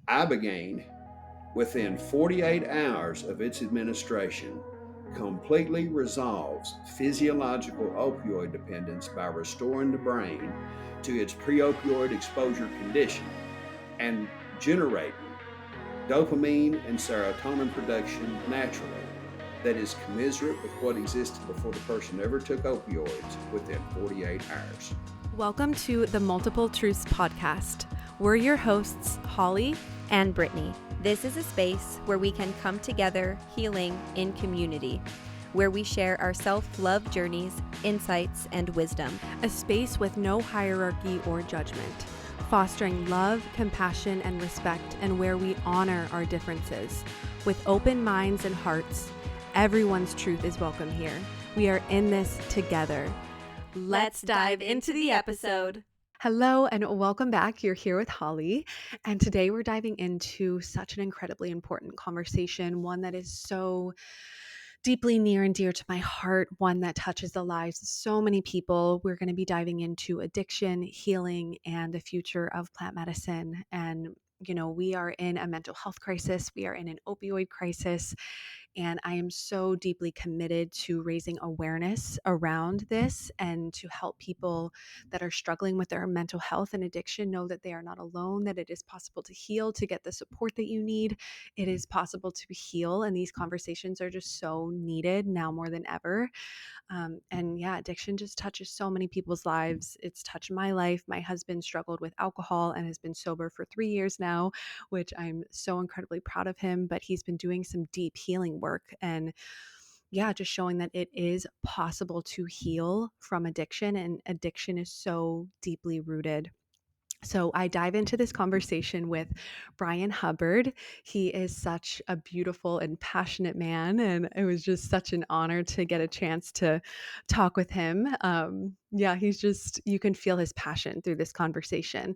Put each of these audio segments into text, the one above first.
Ibogaine, within 48 hours of its administration, completely resolves physiological opioid dependence by restoring the brain to its pre-opioid exposure condition and generating dopamine and serotonin production naturally that is commensurate with what existed before the person ever took opioids within 48 hours. Welcome to the Multiple Truths podcast. We're your hosts, Holly and Brittany. This is a space where we can come together healing in community, where we share our self-love journeys, insights, and wisdom. A space with no hierarchy or judgment, fostering love, compassion, and respect, and where we honor our differences. With open minds and hearts, everyone's truth is welcome here. We are in this together. Let's dive into the episode. Hello and welcome back. You're here with Holly, and today we're diving into such an incredibly important conversation, one that is so deeply near and dear to my heart, one that touches the lives of so many people. We're going to be diving into addiction, healing, and the future of plant medicine. And we are in a mental health crisis. We are in an opioid crisis. And I am so deeply committed to raising awareness around this and to help people that are struggling with their mental health and addiction know that they are not alone, that it is possible to heal, to get the support that you need. It is possible to heal. And these conversations are just so needed now more than ever. Addiction just touches so many people's lives. It's touched my life. My husband struggled with alcohol and has been sober for 3 years now, which I'm so incredibly proud of him, but he's been doing some deep healing work and just showing that it is possible to heal from addiction, and addiction is so deeply rooted. So I dive into this conversation with Bryan Hubbard. He is such a beautiful and passionate man, and it was just such an honor to get a chance to talk with him. You can feel his passion through this conversation.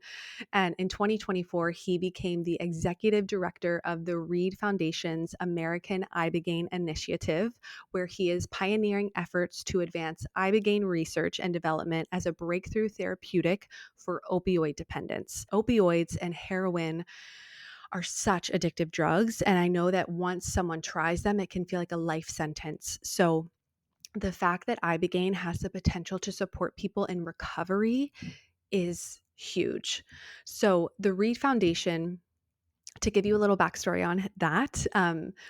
And in 2024, he became the executive director of the REID Foundation's American Ibogaine Initiative, where he is pioneering efforts to advance ibogaine research and development as a breakthrough therapeutic for opioid dependence. Opioids and heroin are such addictive drugs, and I know that once someone tries them, it can feel like a life sentence. So the fact that ibogaine has the potential to support people in recovery is huge. So the REID Foundation, to give you a little backstory on that,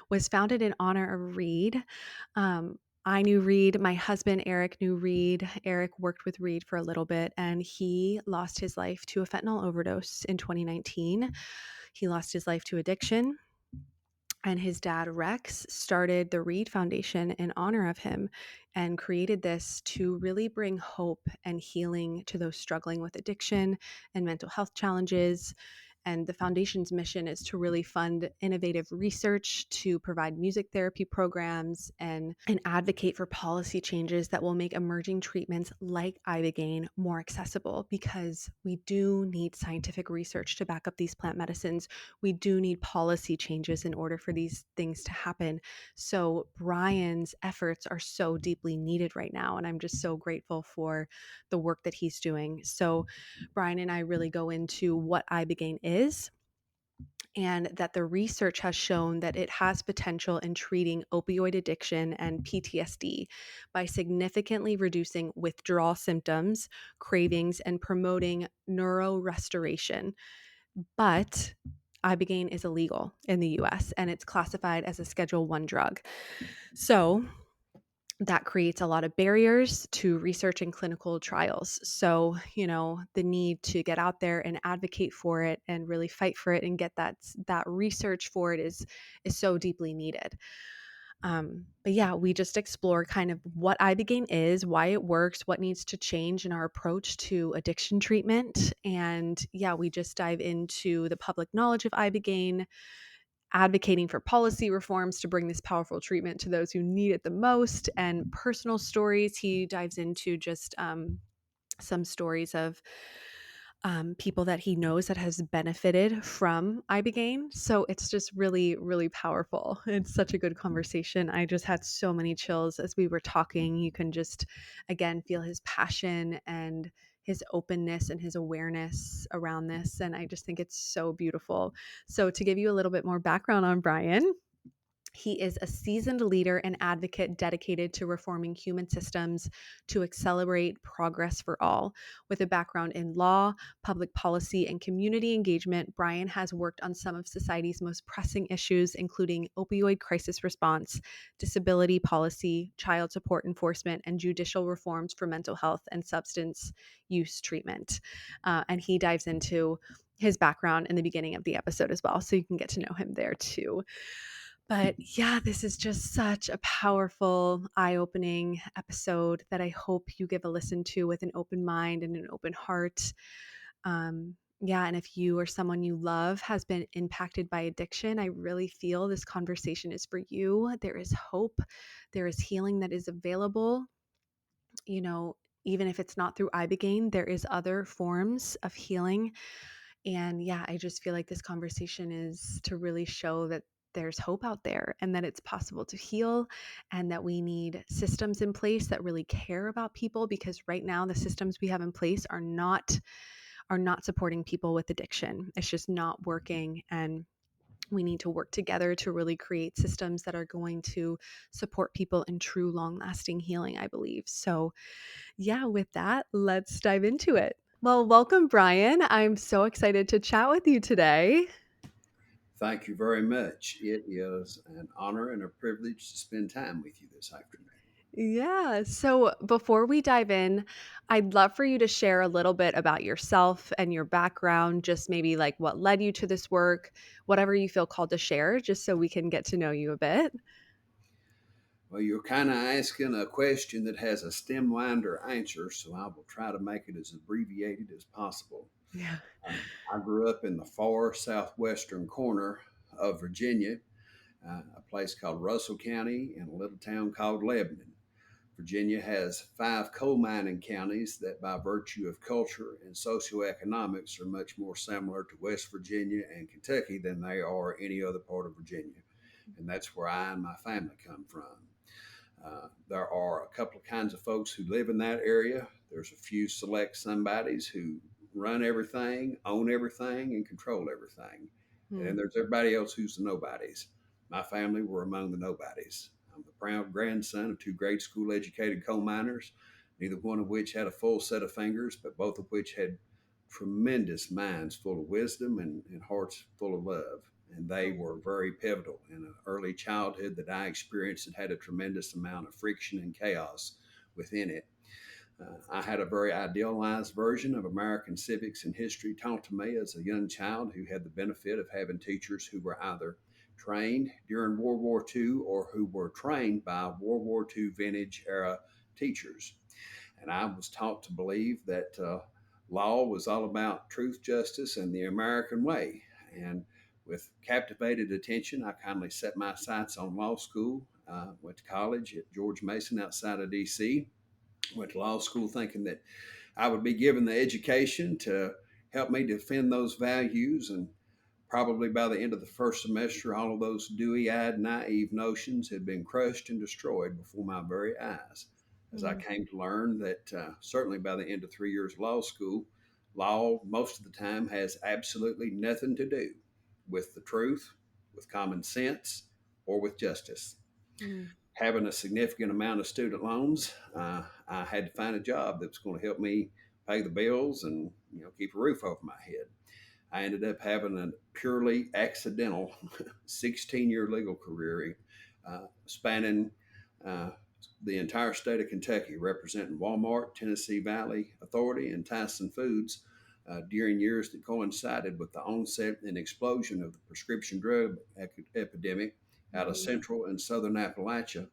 was founded in honor of REID. I knew REID. My husband, Eric, knew REID. Eric worked with REID for a little bit, and he lost his life to a fentanyl overdose in 2019. He lost his life to addiction. And his dad, Rex, started the REID Foundation in honor of him and created this to really bring hope and healing to those struggling with addiction and mental health challenges. And the foundation's mission is to really fund innovative research, to provide music therapy programs, and advocate for policy changes that will make emerging treatments like ibogaine more accessible, because we do need scientific research to back up these plant medicines. We do need policy changes in order for these things to happen. So Bryan's efforts are so deeply needed right now, and I'm just so grateful for the work that he's doing. So Bryan and I really go into what ibogaine is, and that the research has shown that it has potential in treating opioid addiction and PTSD by significantly reducing withdrawal symptoms, cravings, and promoting neurorestoration. But ibogaine is illegal in the US, and it's classified as a Schedule I drug. So that creates a lot of barriers to research and clinical trials. So, the need to get out there and advocate for it and really fight for it and get that research for it is so deeply needed. We just explore kind of what ibogaine is, why it works, what needs to change in our approach to addiction treatment. And we just dive into the public knowledge of ibogaine, advocating for policy reforms to bring this powerful treatment to those who need it the most, and personal stories. He dives into just some stories of people that he knows that has benefited from ibogaine. So it's just really, really powerful. It's such a good conversation. I just had so many chills as we were talking. You can just, again, feel his passion and his openness and his awareness around this. And I just think it's so beautiful. So, to give you a little bit more background on Bryan, he is a seasoned leader and advocate dedicated to reforming human systems to accelerate progress for all. With a background in law, public policy, and community engagement, Bryan has worked on some of society's most pressing issues, including opioid crisis response, disability policy, child support enforcement, and judicial reforms for mental health and substance use treatment. And he dives into his background in the beginning of the episode as well, so you can get to know him there too. But yeah, this is just such a powerful, eye opening episode that I hope you give a listen to with an open mind and an open heart. Yeah, and if you or someone you love has been impacted by addiction, I really feel this conversation is for you. There is hope, there is healing that is available. You know, even if it's not through Ibogaine, there is other forms of healing. And yeah, I just feel like this conversation is to really show that there's hope out there and that it's possible to heal, and that we need systems in place that really care about people, because right now the systems we have in place are not supporting people with addiction. It's just not working, and we need to work together to really create systems that are going to support people in true long-lasting healing, I believe. So yeah, with that, let's dive into it. Well, welcome, Bryan. I'm so excited to chat with you today. Thank you very much. It is an honor and a privilege to spend time with you this afternoon. Yeah. So before we dive in, I'd love for you to share a little bit about yourself and your background, just maybe like what led you to this work, whatever you feel called to share, just so we can get to know you a bit. Well, you're kind of asking a question that has a stemwinder answer, so I will try to make it as abbreviated as possible. Yeah. I grew up in the far southwestern corner of Virginia, a place called Russell County, in a little town called Lebanon. Virginia has 5 coal mining counties that, by virtue of culture and socioeconomics, are much more similar to West Virginia and Kentucky than they are any other part of Virginia. And that's where I and my family come from. There are a couple of kinds of folks who live in that area. There's a few select somebodies who run everything, own everything, and control everything. And then Hmm. there's everybody else who's the nobodies. My family were among the nobodies. I'm the proud grandson of 2 grade school educated coal miners, neither one of which had a full set of fingers, but both of which had tremendous minds full of wisdom and hearts full of love. And they were very pivotal in an early childhood that I experienced that had a tremendous amount of friction and chaos within it. I had a very idealized version of American civics and history taught to me as a young child who had the benefit of having teachers who were either trained during World War II or who were trained by World War II vintage era teachers. And I was taught to believe that law was all about truth, justice, and the American way. And with captivated attention, I kindly set my sights on law school. Went to college at George Mason outside of D.C. Went to law school thinking that I would be given the education to help me defend those values. And probably by the end of the first semester, all of those dewy eyed, naive notions had been crushed and destroyed before my very eyes. As I Hmm. came to learn that certainly by the end of 3 years of law school, law most of the time has absolutely nothing to do with the truth, with common sense, or with justice. Hmm. Having a significant amount of student loans, I had to find a job that was going to help me pay the bills and keep a roof over my head. I ended up having a purely accidental 16-year legal career spanning uh, the entire state of Kentucky, representing Walmart, Tennessee Valley Authority, and Tyson Foods during years that coincided with the onset and explosion of the prescription drug epidemic out of Hmm. central and southern Appalachia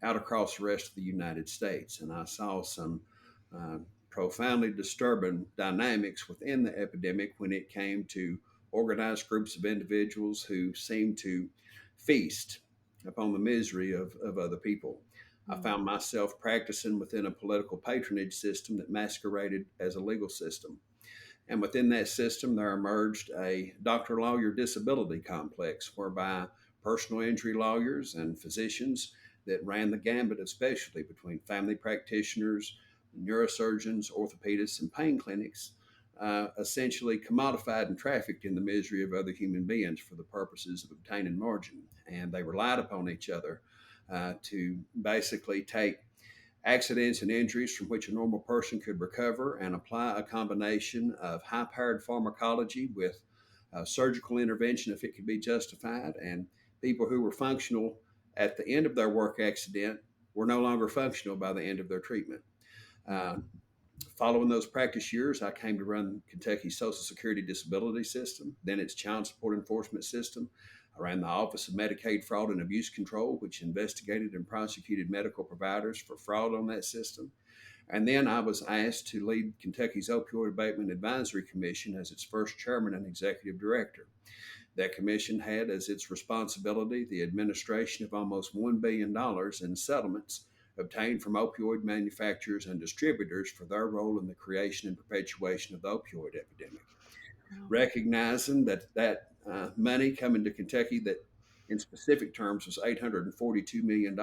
out across the rest of the United States. And I saw some uh, profoundly disturbing dynamics within the epidemic when it came to organized groups of individuals who seemed to feast upon the misery of other people. I Hmm. found myself practicing within a political patronage system that masqueraded as a legal system. And within that system, there emerged a doctor lawyer disability complex whereby personal injury lawyers and physicians that ran the gambit of specialty between family practitioners, neurosurgeons, orthopedists, and pain clinics essentially commodified and trafficked in the misery of other human beings for the purposes of obtaining margin. And they relied upon each other to basically take accidents and injuries from which a normal person could recover and apply a combination of high powered pharmacology with surgical intervention if it could be justified. And people who were functional at the end of their work accident were no longer functional by the end of their treatment. Uh, Following those practice years, I came to run Kentucky's Social Security Disability System, then its Child Support Enforcement System. I ran the Office of Medicaid Fraud and Abuse Control, which investigated and prosecuted medical providers for fraud on that system. And then I was asked to lead Kentucky's Opioid Abatement Advisory Commission as its first chairman and executive director. That commission had as its responsibility the administration of almost $1 billion in settlements obtained from opioid manufacturers and distributors for their role in the creation and perpetuation of the opioid epidemic. Wow. Recognizing that money coming to Kentucky, that in specific terms was $842 million,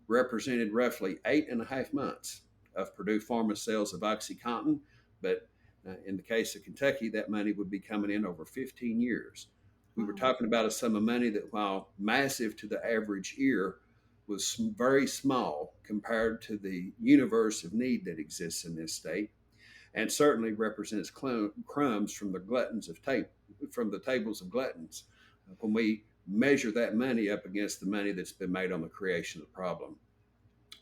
represented roughly 8.5 months of Purdue Pharma sales of OxyContin. But in the case of Kentucky, that money would be coming in over 15 years. We were Wow. talking about a sum of money that, while massive to the average ear, was very small compared to the universe of need that exists in this state, and certainly represents crumbs from the gluttons of from the tables of gluttons when we measure that money up against the money that's been made on the creation of the problem.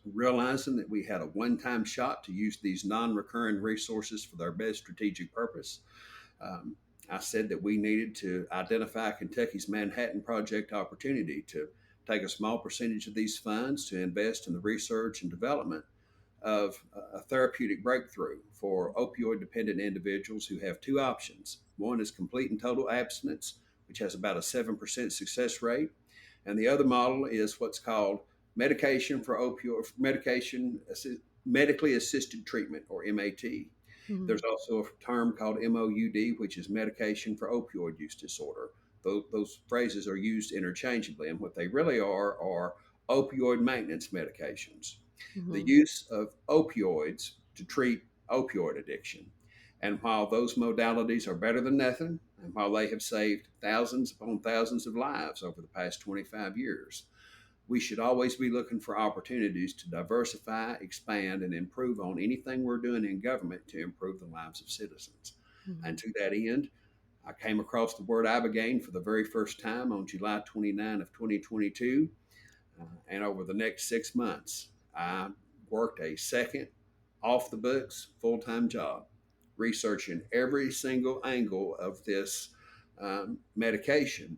Realizing that we had a one-time shot to use these non-recurring resources for their best strategic purpose, um, I said that we needed to identify Kentucky's Manhattan Project opportunity to take a small percentage of these funds to invest in the research and development of a therapeutic breakthrough for opioid dependent individuals who have two options. One is complete and total abstinence, which has about a 7% success rate. And the other model is what's called medication for opioid medication medically assisted treatment, or MAT. Mhm. There's also a term called MOUD, which is medication for opioid use disorder. Those phrases are used interchangeably, and what they really are opioid maintenance medications. The Mhm. use of opioids to treat opioid addiction. And while those modalities are better than nothing, and while they have saved thousands upon thousands of lives over the past 25 years, we should always be looking for opportunities to diversify, expand, and improve on anything we're doing in government to improve the lives of citizens. And Mhm. to that end, I came across the word Ibogaine for the very first time on July 29 of 2022. And over the next 6 months, I worked a second off the books full-time job researching every single angle of this medication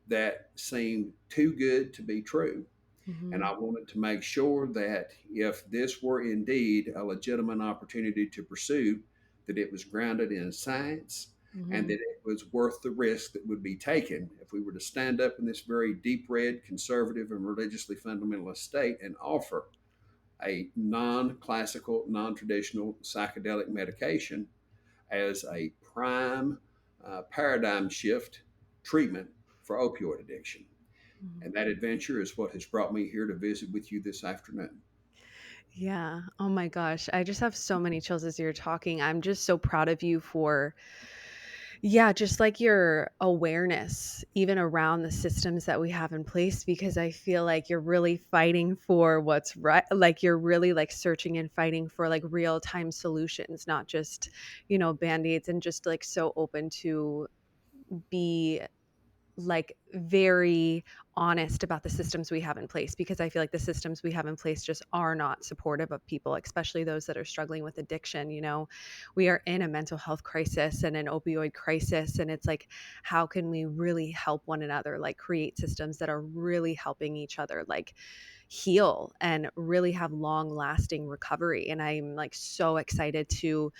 that seemed too good to be true. And I Mhm. wanted to make sure that if this were indeed a legitimate opportunity to pursue, that it was grounded in science and that Mhm. it was worth the risk that would be taken if we were to stand up in this very deep red, conservative, and religiously fundamentalist state and offer a non classical, non traditional psychedelic medication as a prime paradigm shift treatment for opioid addiction. Mhm. And that adventure is what has brought me here to visit with you this afternoon. Yeah. Oh my gosh. I just have so many chills as you're talking. I'm just so proud of you for, yeah, just like your awareness, even around the systems that we have in place, because I feel like you're really fighting for what's right. Like you're really like searching and fighting for like real time solutions, not just, band aids, and just like so open to be like very honest about the systems we have in place, because I feel like the systems we have in place just are not supportive of people, especially those that are struggling with addiction. We are in a mental health crisis and an opioid crisis, and it's like, how can we really help one another, like create systems that are really helping each other, like heal and really have long lasting recovery. And I'm like so excited to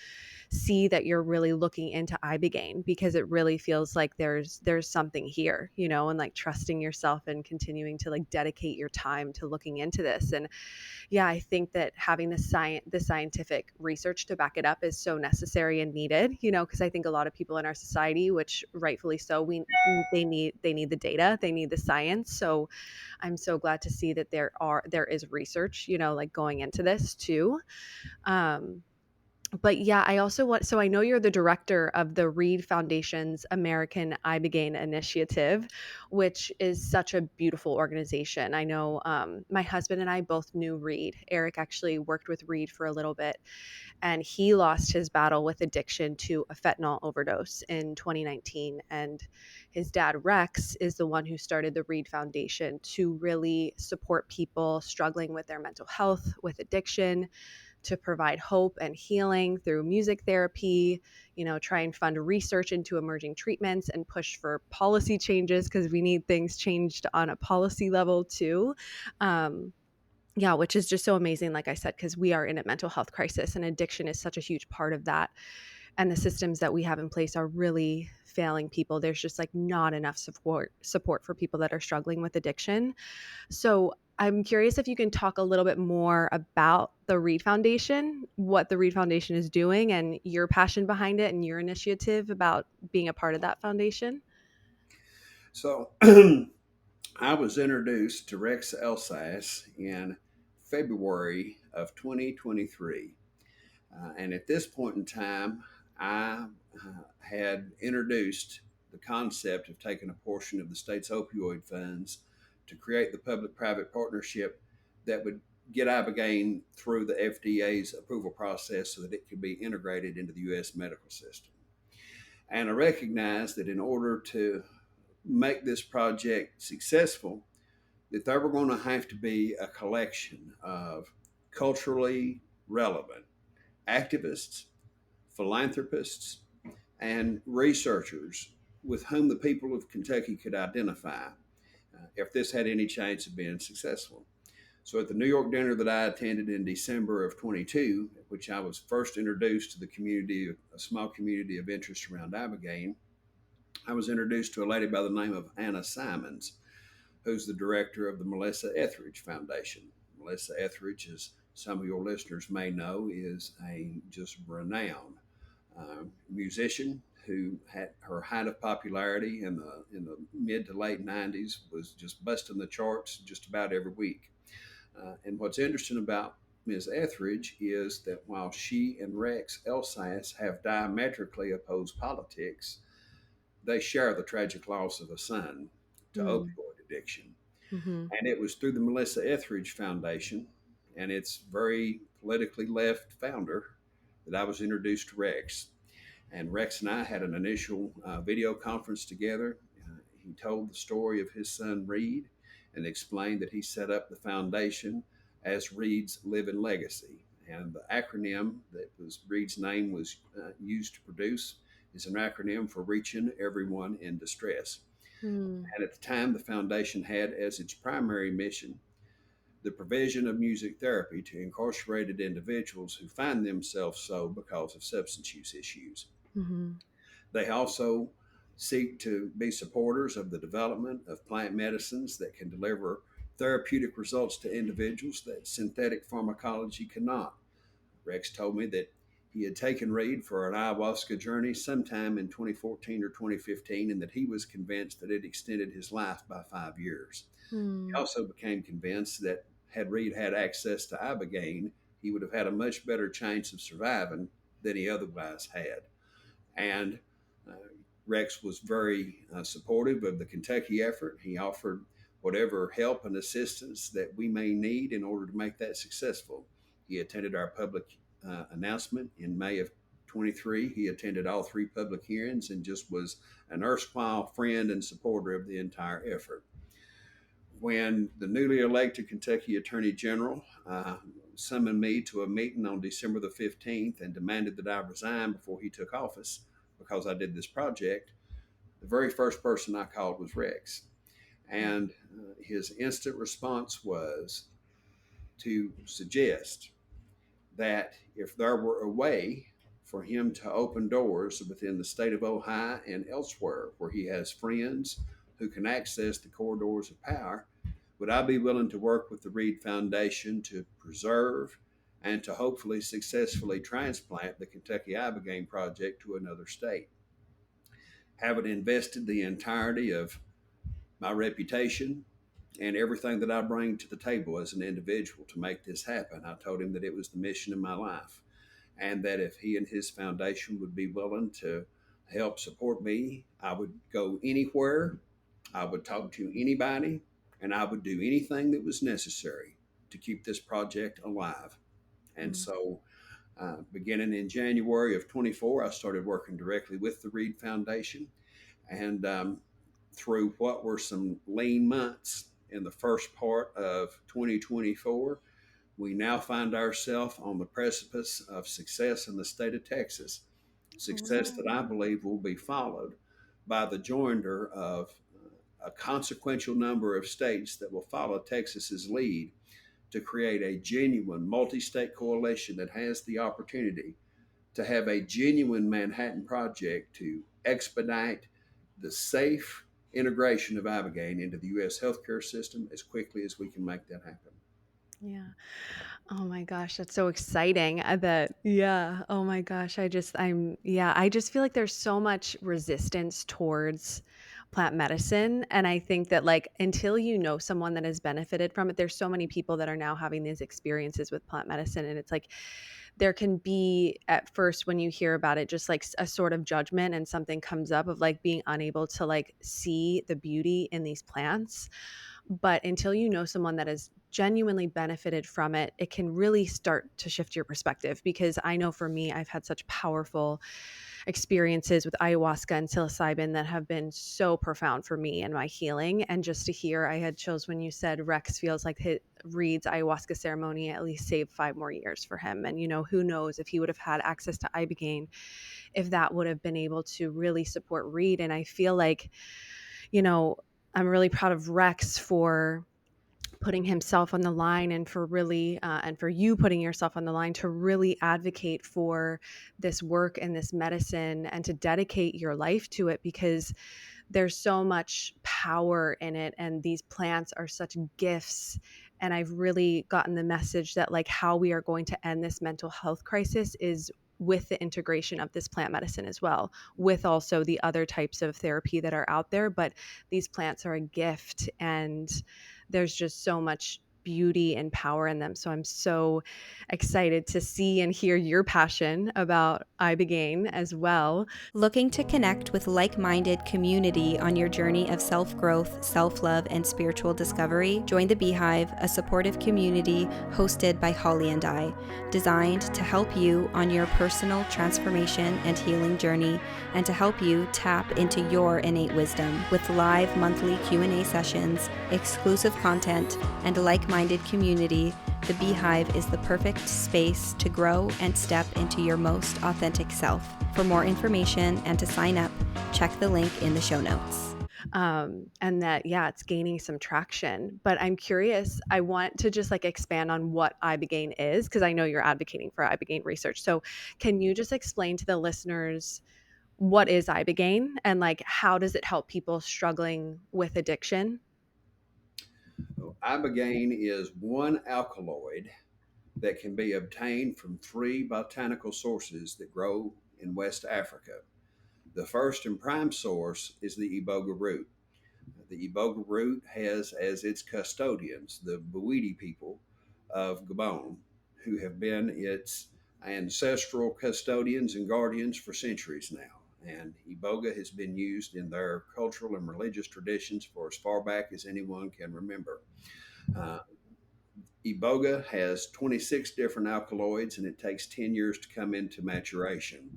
see that you're really looking into ibogaine, because it really feels like there's something here, and like trusting yourself and continuing to like dedicate your time to looking into this. And yeah, I think that having the scientific research to back it up is so necessary and needed, because I think a lot of people in our society, which rightfully so, they need the data, they need the science. So I'm so glad to see that there there is research, like going into this too. Um, but yeah, I also want, so I know you're the director of the REID Foundation's American Ibogaine Initiative, which is such a beautiful organization. I know my husband and I both knew REID. Eric actually worked with REID for a little bit, and he lost his battle with addiction to a fentanyl overdose in 2019. And his dad, Rex, is the one who started the REID Foundation to really support people struggling with their mental health, with addiction, to provide hope and healing through music therapy, try and fund research into emerging treatments and push for policy changes because we need things changed on a policy level too. Yeah, which is just so amazing, like I said, because we are in a mental health crisis and addiction is such a huge part of that. And the systems that we have in place are really failing people. There's just like not enough support for people that are struggling with addiction. So I'm curious if you can talk a little bit more about the REID Foundation, what the REID Foundation is doing, and your passion behind it and your initiative about being a part of that foundation. So I was introduced to Rex Elsass in February of 2023. And at this point in time, I had introduced the concept of taking a portion of the state's opioid funds to create the public private partnership that would get Ibogaine through the FDA's approval process so that it could be integrated into the U.S. medical system. And I recognized that in order to make this project successful, that there were going to have to be a collection of culturally relevant activists, philanthropists, and researchers with whom the people of Kentucky could identify if this had any chance of being successful. So at the New York dinner that I attended in December of 22, at which I was first introduced to the community, a small community of interest around Ibogaine, I was introduced to a lady by the name of Anna Simons, who's the director of the Melissa Etheridge Foundation. Melissa Etheridge, as some of your listeners may know, is a just renowned musician who had her height of popularity in the mid to late 90s, was just busting the charts just about every week. And what's interesting about Ms. Etheridge is that while she and Rex Elsass have diametrically opposed politics, they share the tragic loss of a son to Mm. opioid addiction. Mm-hmm. And it was through the Melissa Etheridge Foundation and its very politically left founder that I was introduced to Rex. And Rex and I had an initial video conference together. He told the story of his son Reed and explained that he set up the foundation as Reed's Living Legacy. And the acronym that was Reed's name was used to produce is an acronym for Reaching Everyone in Distress. Mm. And at the time, the foundation had as its primary mission the provision of music therapy to incarcerated individuals who find themselves so because of substance use issues. Mm-hmm. They also seek to be supporters of the development of plant medicines that can deliver therapeutic results to individuals that synthetic pharmacology cannot. Rex told me that he had taken Reed for an ayahuasca journey sometime in 2014 or 2015, and that he was convinced that it extended his life by 5 years. He Mm. also became convinced that had Reed had access to Ibogaine, he would have had a much better chance of surviving than he otherwise had. And uh, Rex was very supportive of the Kentucky effort. He offered whatever help and assistance that we may need in order to make that successful. He attended our public announcement in May of 23. He attended all three public hearings and just was an erstwhile friend and supporter of the entire effort. When the newly elected Kentucky Attorney General summoned me to a meeting on December the 15th and demanded that I resign before he took office because I did this project, the very first person I called was Rex. And his instant response was to suggest that if there were a way for him to open doors within the state of Ohio and elsewhere where he has friends who can access the corridors of power, would I be willing to work with the REID Foundation to preserve and to hopefully successfully transplant the Kentucky Ibogaine Project to another state? Having invested the entirety of my reputation, and everything that I bring to the table as an individual to make this happen. I told him that it was the mission of my life, and that if he and his foundation would be willing to help support me, I would go anywhere, I would talk to anybody, and I would do anything that was necessary to keep this project alive. And Mm. so, beginning in January of 24, I started working directly with the REID Foundation. And through what were some lean months in the first part of 2024, we now find ourselves on the precipice of success in the state of Texas. Success Oh. that I believe will be followed by the joinder of a consequential number of states that will follow Texas's lead to create a genuine multi state coalition that has the opportunity to have a genuine Manhattan Project to expedite the safe integration of Ibogaine into the U.S. healthcare system as quickly as we can make that happen. Yeah. Oh my gosh, that's so exciting. Yeah. Oh my gosh. I just feel like there's so much resistance towards plant medicine. And I think that, like, until you know someone that has benefited from it, there's so many people that are now having these experiences with plant medicine. And it's like, there can be at first when you hear about it, just like a sort of judgment, and something comes up of like being unable to like see the beauty in these plants. But until you know someone that has genuinely benefited from it, it can really start to shift your perspective. Because I know for me, I've had such powerful experiences with ayahuasca and psilocybin that have been so profound for me and my healing. And just to hear, I had chills when you said Rex feels like Reed's ayahuasca ceremony at least saved 5 more years for him. And, who knows if he would have had access to Ibogaine, if that would have been able to really support Reed. And I feel like, you know, I'm really proud of Rex for putting himself on the line, and for really and for you putting yourself on the line to really advocate for this work and this medicine, and to dedicate your life to it, because there's so much power in it, and these plants are such gifts. And I've really gotten the message that, like, how we are going to end this mental health crisis is with the integration of this plant medicine as well, with also the other types of therapy that are out there. But these plants are a gift, and there's just so much beauty and power in them. So I'm so excited to see and hear your passion about Ibogaine as well. Looking to connect with like minded community on your journey of self growth, self love, and spiritual discovery? Join the Beehive, a supportive community hosted by Holly and I, designed to help you on your personal transformation and healing journey, and to help you tap into your innate wisdom. With live monthly Q&A sessions, exclusive content, and a like minded community, the Beehive is the perfect space to grow and step into your most authentic self. For more information and to sign up, check the link in the show notes. And that, yeah, it's gaining some traction. But I'm curious, I want to just like expand on what Ibogaine is, because I know you're advocating for Ibogaine research. So can you just explain to the listeners what is Ibogaine, and like how does it help people struggling with addiction? So, Ibogaine is one alkaloid that can be obtained from three botanical sources that grow in West Africa. The first and prime source is the Iboga root. The Iboga root has as its custodians the Bwiti people of Gabon, who have been its ancestral custodians and guardians for centuries now. And Iboga has been used in their cultural and religious traditions for as far back as anyone can remember. Uh, Iboga has 26 different alkaloids, and it takes 10 years to come into maturation.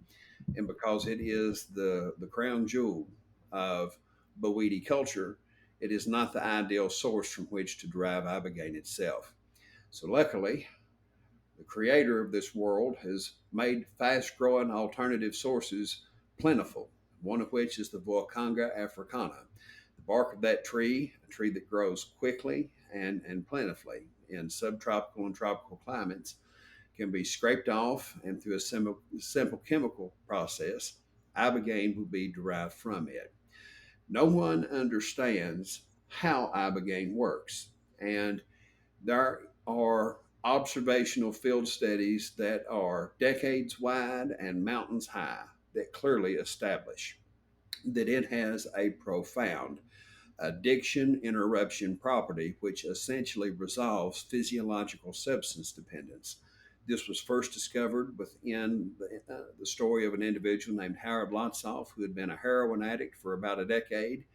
And because it is the crown jewel of Bwiti culture, it is not the ideal source from which to derive Ibogaine itself. So, luckily, the creator of this world has made fast growing alternative sources plentiful, one of which is the Volcanga africana. The bark of that tree, a tree that grows quickly and plentifully in subtropical and tropical climates, can be scraped off, and through a simple chemical process, ibogaine will be derived from it. No one understands how ibogaine works, and there are observational field studies that are decades wide and mountains high that clearly establish that it has a profound addiction interruption property, which essentially resolves physiological substance dependence. This was first discovered within the story of an individual named Howard Lotsoff, who had been a heroin addict for about a decade.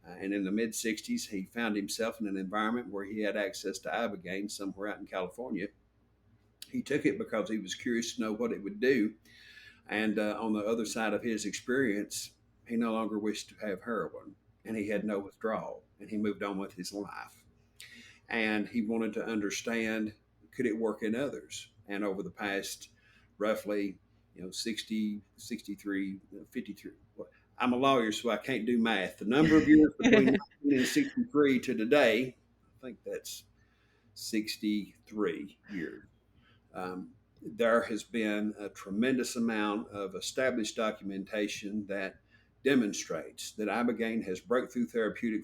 And in the mid 60s, he found himself in an environment where he had access to Ibogaine somewhere out in California. He took it because he was curious to know what it would do. And on the other side of his experience, he no longer wished to have heroin and he had no withdrawal and he moved on with his life. And he wanted to understand, could it work in others? And over the past roughly 60, 63, 53, I'm a lawyer, so I can't do math. The number of years between 1963 to today, I think that's 63 years. Um, there has been a tremendous amount of established documentation that demonstrates that Ibogaine has breakthrough therapeutic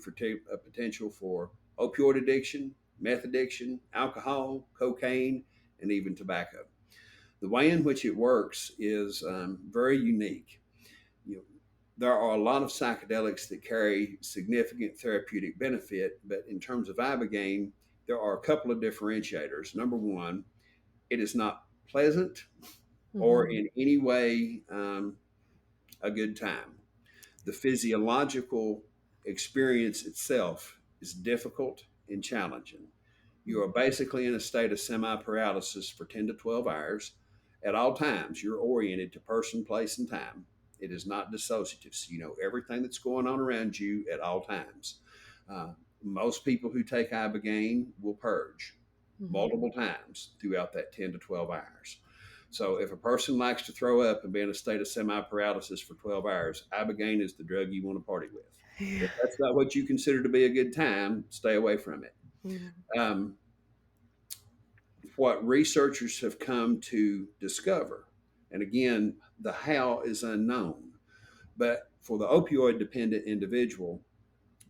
potential for opioid addiction, meth addiction, alcohol, cocaine, and even tobacco. The way in which it works is very unique. You know, there are a lot of psychedelics that carry significant therapeutic benefit, but in terms of Ibogaine, there are a couple of differentiators. Number one, it is not pleasant or in any way a good time. The physiological experience itself is difficult and challenging. You are basically in a state of semi paralysis for 10 to 12 hours. At all times, you're oriented to person, place, and time. It is not dissociative. So you know everything that's going on around you at all times. Most people who take Ibogaine will purge multiple times throughout that 10 to 12 hours. So if a person likes to throw up and be in a state of semi-paralysis for 12 hours, Ibogaine is the drug you want to party with. If that's not what you consider to be a good time, stay away from it. What researchers have come to discover, and again, the how is unknown, but for the opioid dependent individual,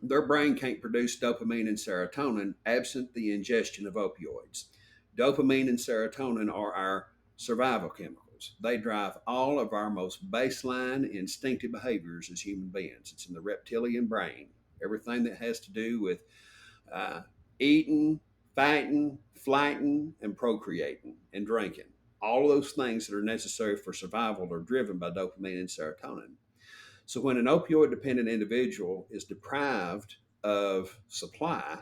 their brain can't produce dopamine and serotonin absent the ingestion of opioids. Dopamine and serotonin are our survival chemicals. They drive all of our most baseline instinctive behaviors as human beings. It's in the reptilian brain. Everything that has to do with eating, fighting, flighting, and procreating and drinking. All of those things that are necessary for survival are driven by dopamine and serotonin. So when an opioid dependent individual is deprived of supply,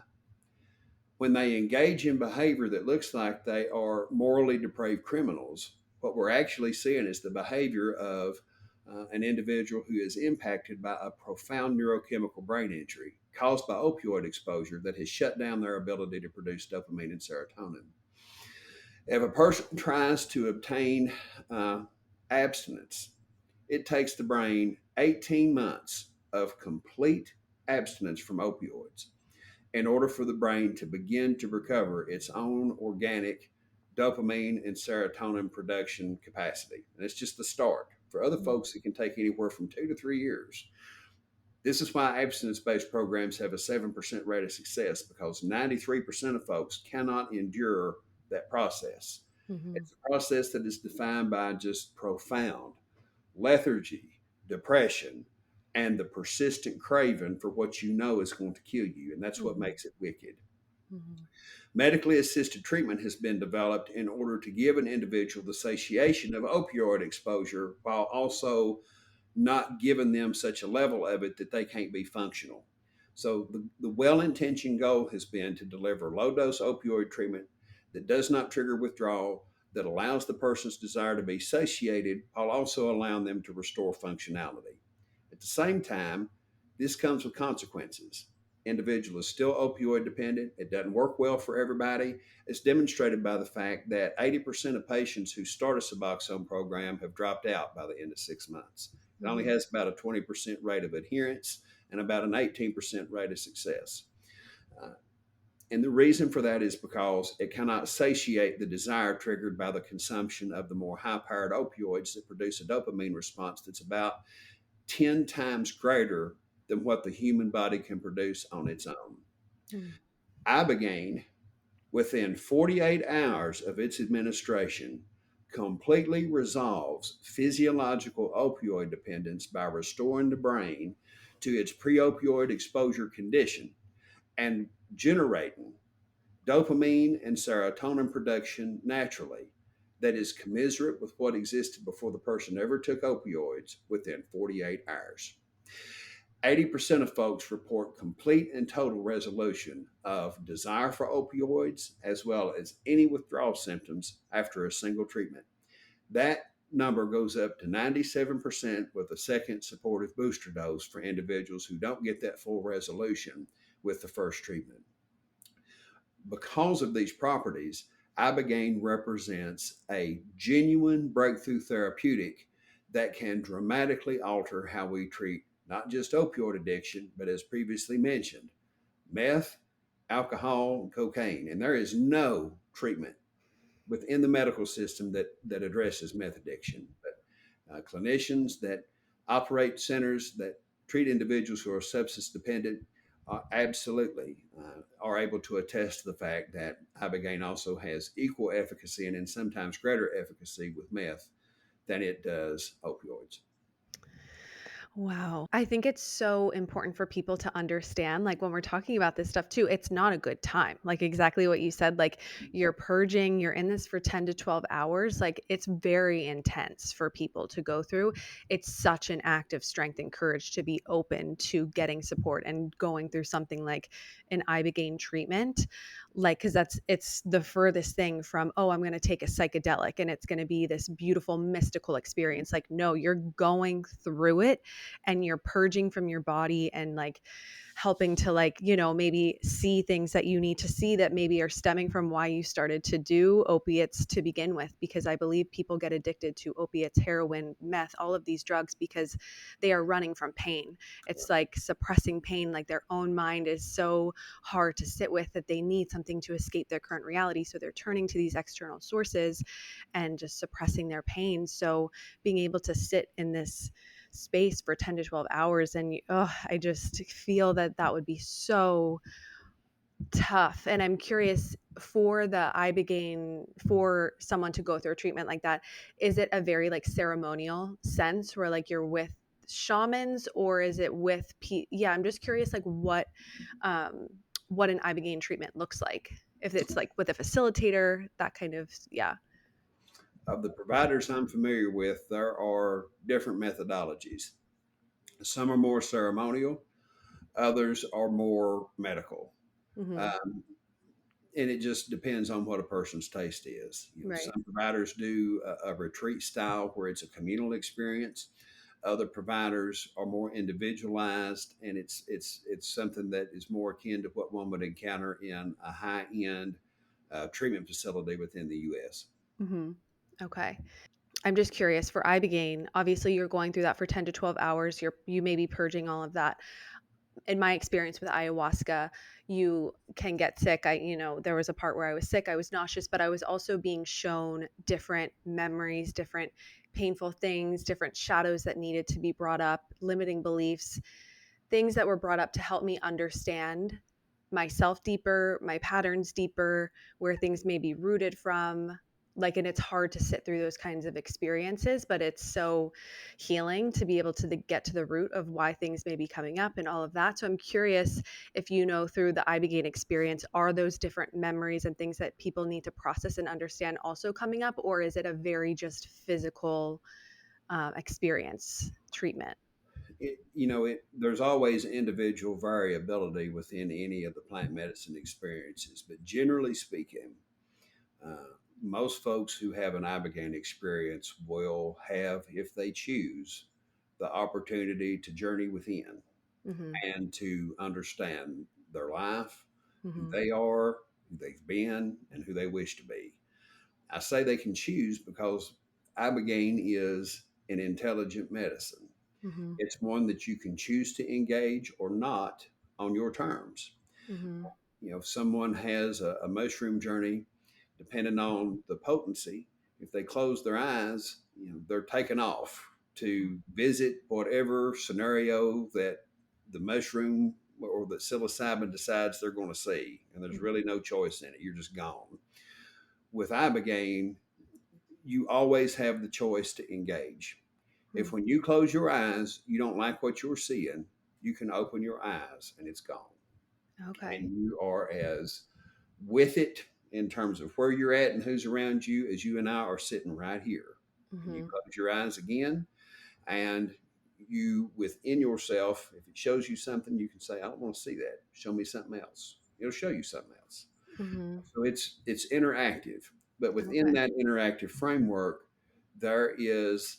when they engage in behavior that looks like they are morally depraved criminals, what we're actually seeing is the behavior of an individual who is impacted by a profound neurochemical brain injury caused by opioid exposure that has shut down their ability to produce dopamine and serotonin. If a person tries to obtain abstinence, it takes the brain 18 months of complete abstinence from opioids in order for the brain to begin to recover its own organic dopamine and serotonin production capacity. And it's just the start. For other folks, it can take anywhere from 2 to 3 years. This is why abstinence based programs have a 7% rate of success, because 93% of folks cannot endure that process. It's a process that is defined by just profound lethargy, depression, and the persistent craving for what you know is going to kill you. And that's what makes it wicked. Medically assisted treatment has been developed in order to give an individual the satiation of opioid exposure while also not giving them such a level of it that they can't be functional. So the well-intentioned goal has been to deliver low-dose opioid treatment that does not trigger withdrawal, that allows the person's desire to be satiated while also allowing them to restore functionality. At the same time, this comes with consequences. Individual is still opioid dependent. It doesn't work well for everybody. It's demonstrated by the fact that 80% of patients who start a Suboxone program have dropped out by the end of 6 months. It only has about a 20% rate of adherence and about an 18% rate of success. And the reason for that is because it cannot satiate the desire triggered by the consumption of the more high-powered opioids that produce a dopamine response that's about 10 times greater than what the human body can produce on its own. Ibogaine, within 48 hours of its administration, completely resolves physiological opioid dependence by restoring the brain to its pre-opioid exposure condition and generating dopamine and serotonin production naturally that is commensurate with what existed before the person ever took opioids within 48 hours. 80% of folks report complete and total resolution of desire for opioids as well as any withdrawal symptoms after a single treatment. That number goes up to 97% with a second supportive booster dose for individuals who don't get that full resolution with the first treatment. Because of these properties, Ibogaine represents a genuine breakthrough therapeutic that can dramatically alter how we treat not just opioid addiction, but as previously mentioned, meth, alcohol, and cocaine. And there is no treatment within the medical system that addresses meth addiction. But clinicians that operate centers that treat individuals who are substance dependent absolutely are able to attest to the fact that ibogaine also has equal efficacy and in sometimes greater efficacy with meth than it does opioids. Wow. I think it's so important for people to understand, like when we're talking about this stuff too, it's not a good time. Like exactly what you said, like you're purging, you're in this for 10 to 12 hours. Like it's very intense for people to go through. It's such an act of strength and courage to be open to getting support and going through something like an Ibogaine treatment. Like, cause it's the furthest thing from, oh, I'm going to take a psychedelic and it's going to be this beautiful mystical experience. Like, no, you're going through it and you're purging from your body and like helping to like, maybe see things that you need to see that maybe are stemming from why you started to do opiates to begin with. Because I believe people get addicted to opiates, heroin, meth, all of these drugs because they are running from pain. It's like suppressing pain, like their own mind is so hard to sit with that they need something to escape their current reality. So they're turning to these external sources and just suppressing their pain. So being able to sit in this space for 10 to 12 hours and I just feel that would be so tough. And I'm curious, for the ibogaine, for someone to go through a treatment like that, is it a very like ceremonial sense where like you're with shamans, or is it with I'm just curious like what an ibogaine treatment looks like, if it's like with a facilitator, that kind of. Of the providers I'm familiar with, there are different methodologies. Some are more ceremonial, others are more medical. Mm-hmm. Um, and it just depends on what a person's taste is. Right. Some providers do a retreat style where it's a communal experience. Other providers are more individualized, and it's something that is more akin to what one would encounter in a high end treatment facility within the U.S. Mm-hmm. Okay. I'm just curious, for ibogaine, obviously you're going through that for 10 to 12 hours. You may be purging all of that. In my experience with ayahuasca, you can get sick. There was a part where I was sick, I was nauseous, but I was also being shown different memories, different painful things, different shadows that needed to be brought up, limiting beliefs, things that were brought up to help me understand myself deeper, my patterns deeper, where things may be rooted from. Like, and it's hard to sit through those kinds of experiences, but it's so healing to be able to get to the root of why things may be coming up and all of that. So I'm curious if through the ibogaine experience, are those different memories and things that people need to process and understand also coming up, or is it a very just physical experience treatment? There's always individual variability within any of the plant medicine experiences, but generally speaking, most folks who have an ibogaine experience will have, if they choose, the opportunity to journey within Mm-hmm. and to understand their life, who Mm-hmm. they are, who they've been, and who they wish to be. I say they can choose because ibogaine is an intelligent medicine. Mm-hmm. It's one that you can choose to engage or not on your terms. Mm-hmm. If someone has a mushroom journey, depending on the potency, if they close their eyes, they're taken off to visit whatever scenario that the mushroom or the psilocybin decides they're going to see. And there's really no choice in it. You're just gone. With ibogaine, you always have the choice to engage. If when you close your eyes, you don't like what you're seeing, you can open your eyes and it's gone. Okay. And you are as with it in terms of where you're at and who's around you as you and I are sitting right here. And you Mhm. close your eyes again, and you within yourself, if it shows you something, you can say, I don't want to see that. Show me something else. It'll show you something else. Mhm. So it's interactive. But within Okay. that interactive framework, there is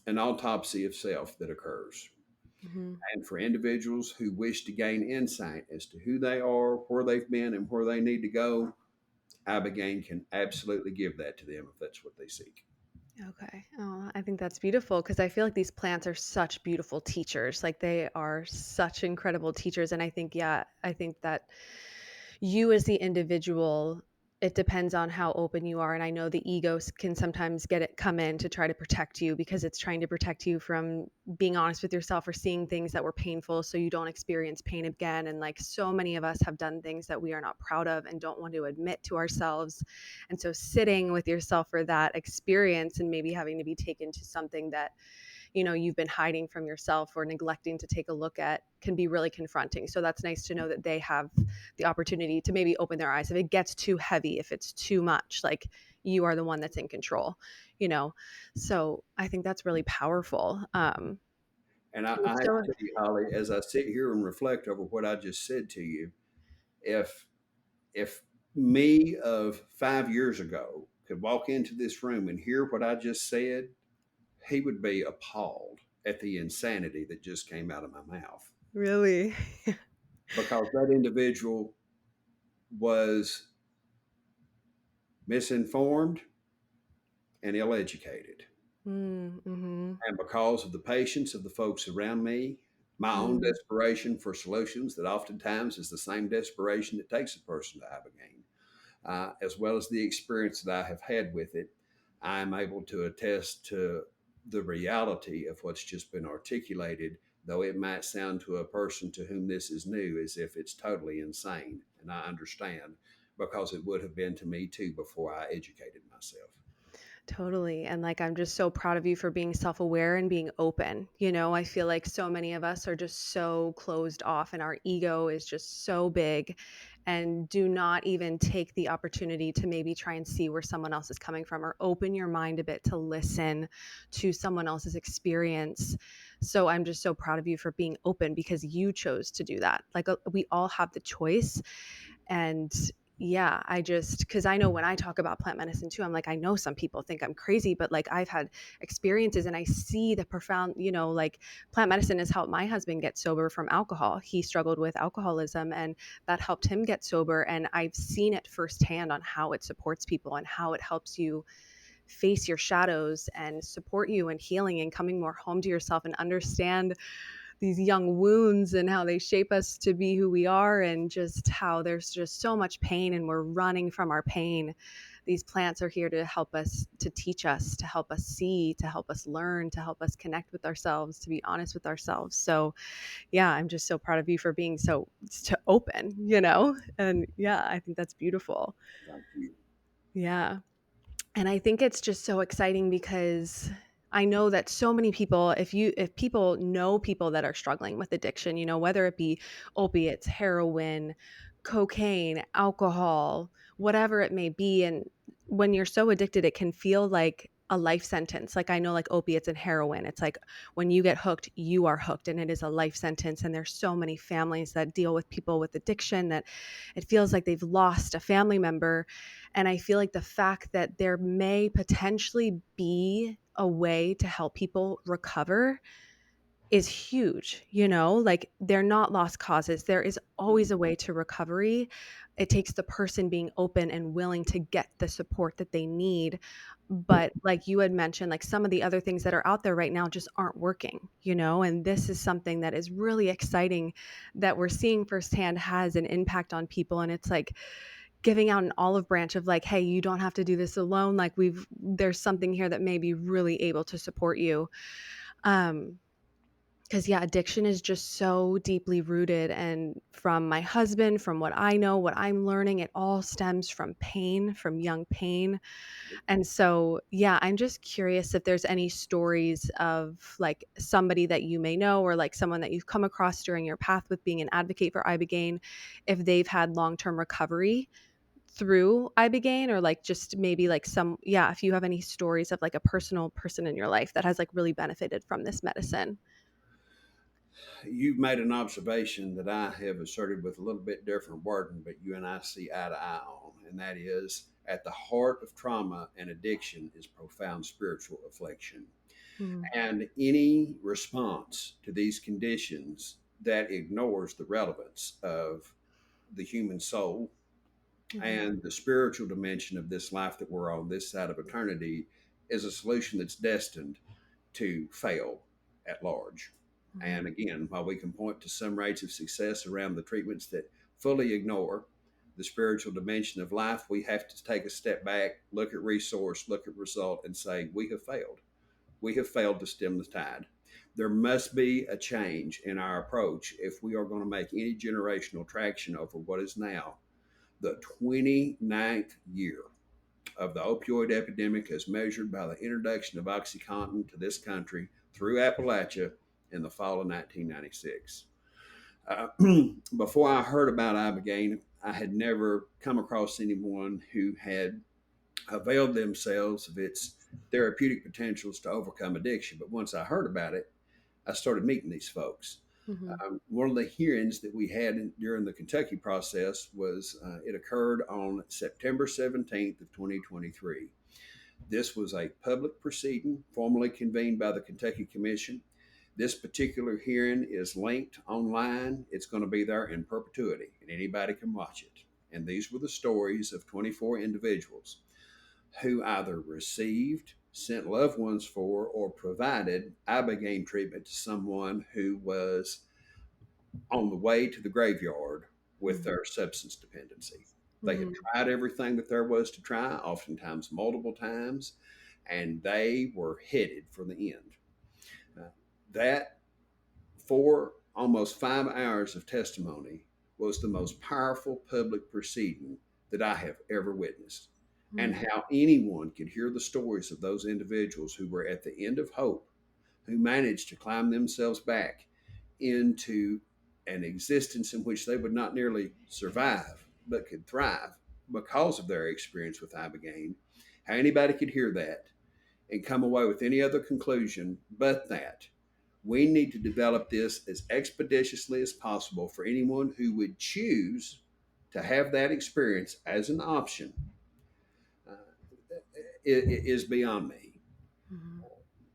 an autopsy of self that occurs. Mhm. And for individuals who wish to gain insight as to who they are, where they've been, and where they need to go, Ibogaine can absolutely give that to them if that's what they seek. Okay. Oh, I think that's beautiful because I feel like these plants are such beautiful teachers. Like they are such incredible teachers. And I think, yeah, I think that you as the individual, it depends on how open you are. And I know the can sometimes come in to try to protect you because it's trying to protect you from being honest with yourself or seeing things that were painful so you don't experience pain again. And like so many of us have done things that we are not proud of and don't want to admit to ourselves. And so sitting with yourself for that experience and maybe having to be taken to something that you've been hiding from yourself or neglecting to take a look at can be really confronting. So that's nice to know that they have the opportunity to maybe open their eyes if it gets too heavy, if it's too much, like you are the one that's in control, you know. So I think that's really powerful. And I have to So tell you, Holly, as I sit here and reflect over what I just said to you, if if me of 5 years ago could walk into this room and hear what I just said, he would be appalled at the insanity that just came out of my mouth really. because that individual was misinformed and ill educated. Mm-hmm. And because of the patience of the folks around me, my own desperation for solutions that oftentimes is the same desperation that takes a person to Ibogaine, as well as the experience that I have had with it, I am able to attest to the reality of what's just been articulated, though it might sound to a person to whom this is new as if it's totally insane. And I understand because it would have been to me too before I educated myself. Totally. And like, I'm just so proud of you for being self aware and being open. I feel like so many of us are just so closed off and our ego is just so big and do not even take the opportunity to maybe try and see where someone else is coming from or open your mind a bit to listen to someone else's experience. So I'm just so proud of you for being open because you chose to do that. Like, we all have the choice. And yeah, because I know when I talk about plant medicine too, I'm like, I know some people think I'm crazy, but like I've had experiences and I see the profound, like plant medicine has helped my husband get sober from alcohol. He struggled with alcoholism and that helped him get sober. And I've seen it firsthand on how it supports people and how it helps you face your shadows and support you in healing and coming more home to yourself and understand these young wounds and how they shape us to be who we are and just how there's just so much pain and we're running from our pain. These plants are here to help us, to teach us, to help us see, to help us learn, to help us connect with ourselves, to be honest with ourselves. So yeah, I'm just so proud of you for being so open, and yeah, I think that's beautiful. Thank you. Yeah. And I think it's just so exciting because I know that so many people, if people know people that are struggling with addiction, whether it be opiates, heroin, cocaine, alcohol, whatever it may be. And when you're so addicted, it can feel like a life sentence. Like I know like opiates and heroin, it's like when you get hooked, you are hooked and it is a life sentence. And there's so many families that deal with people with addiction that it feels like they've lost a family member. And I feel like the fact that there may potentially be a way to help people recover is huge, like they're not lost causes. There is always a way to recovery. It takes the person being open and willing to get the support that they need. But like you had mentioned, like some of the other things that are out there right now just aren't working, and this is something that is really exciting that we're seeing firsthand has an impact on people. And it's like, giving out an olive branch of like, hey, you don't have to do this alone. Like there's something here that may be really able to support you. Um, Because, yeah, addiction is just so deeply rooted. And from my husband, from what I know, what I'm learning, it all stems from pain, from young pain. And so, yeah, I'm just curious if there's any stories of like somebody that you may know or like someone that you've come across during your path with being an advocate for Ibogaine, if they've had long-term recovery through Ibogaine, or like just maybe like some, yeah, if you have any stories of like a personal person in your life that has like really benefited from this medicine. You've made an observation that I have asserted with a little bit different wording, but you and I see eye to eye on, and that is at the heart of trauma and addiction is profound spiritual affliction. Mm-hmm. And any response to these conditions that ignores the relevance of the human soul Mm-hmm. and the spiritual dimension of this life that we're on this side of eternity is a solution that's destined to fail at large. Mm-hmm. And again, while we can point to some rates of success around the treatments that fully ignore the spiritual dimension of life, we have to take a step back, look at resource, look at result, and say, we have failed. We have failed to stem the tide. There must be a change in our approach if we are going to make any generational traction over what is now the 29th year of the opioid epidemic as measured by the introduction of OxyContin to this country through Appalachia in the fall of 1996. Uh, Before I heard about Ibogaine, I had never come across anyone who had availed themselves of its therapeutic potentials to overcome addiction. But once I heard about it, I started meeting these folks. Mm-hmm. One of the hearings that we had during the Kentucky process was it occurred on September 17th of 2023. This was a public proceeding formally convened by the Kentucky Commission. This particular hearing is linked online. It's going to be there in perpetuity, and anybody can watch it. And these were the stories of 24 individuals who either received, sent loved ones for, or provided Ibogaine treatment to someone who was on the way to the graveyard with their substance dependency. They had Mm-hmm. tried everything that there was to try, oftentimes multiple times, and they were headed for the end. That 4 almost 5 hours of testimony was the most powerful public proceeding that I have ever witnessed. And Mm-hmm. how anyone could hear the stories of those individuals who were at the end of hope, who managed to climb themselves back into an existence in which they would not merely survive, but could thrive because of their experience with Ibogaine. How anybody could hear that and come away with any other conclusion but that we need to develop this as expeditiously as possible for anyone who would choose to have that experience as an option uh, is beyond me. Mm-hmm.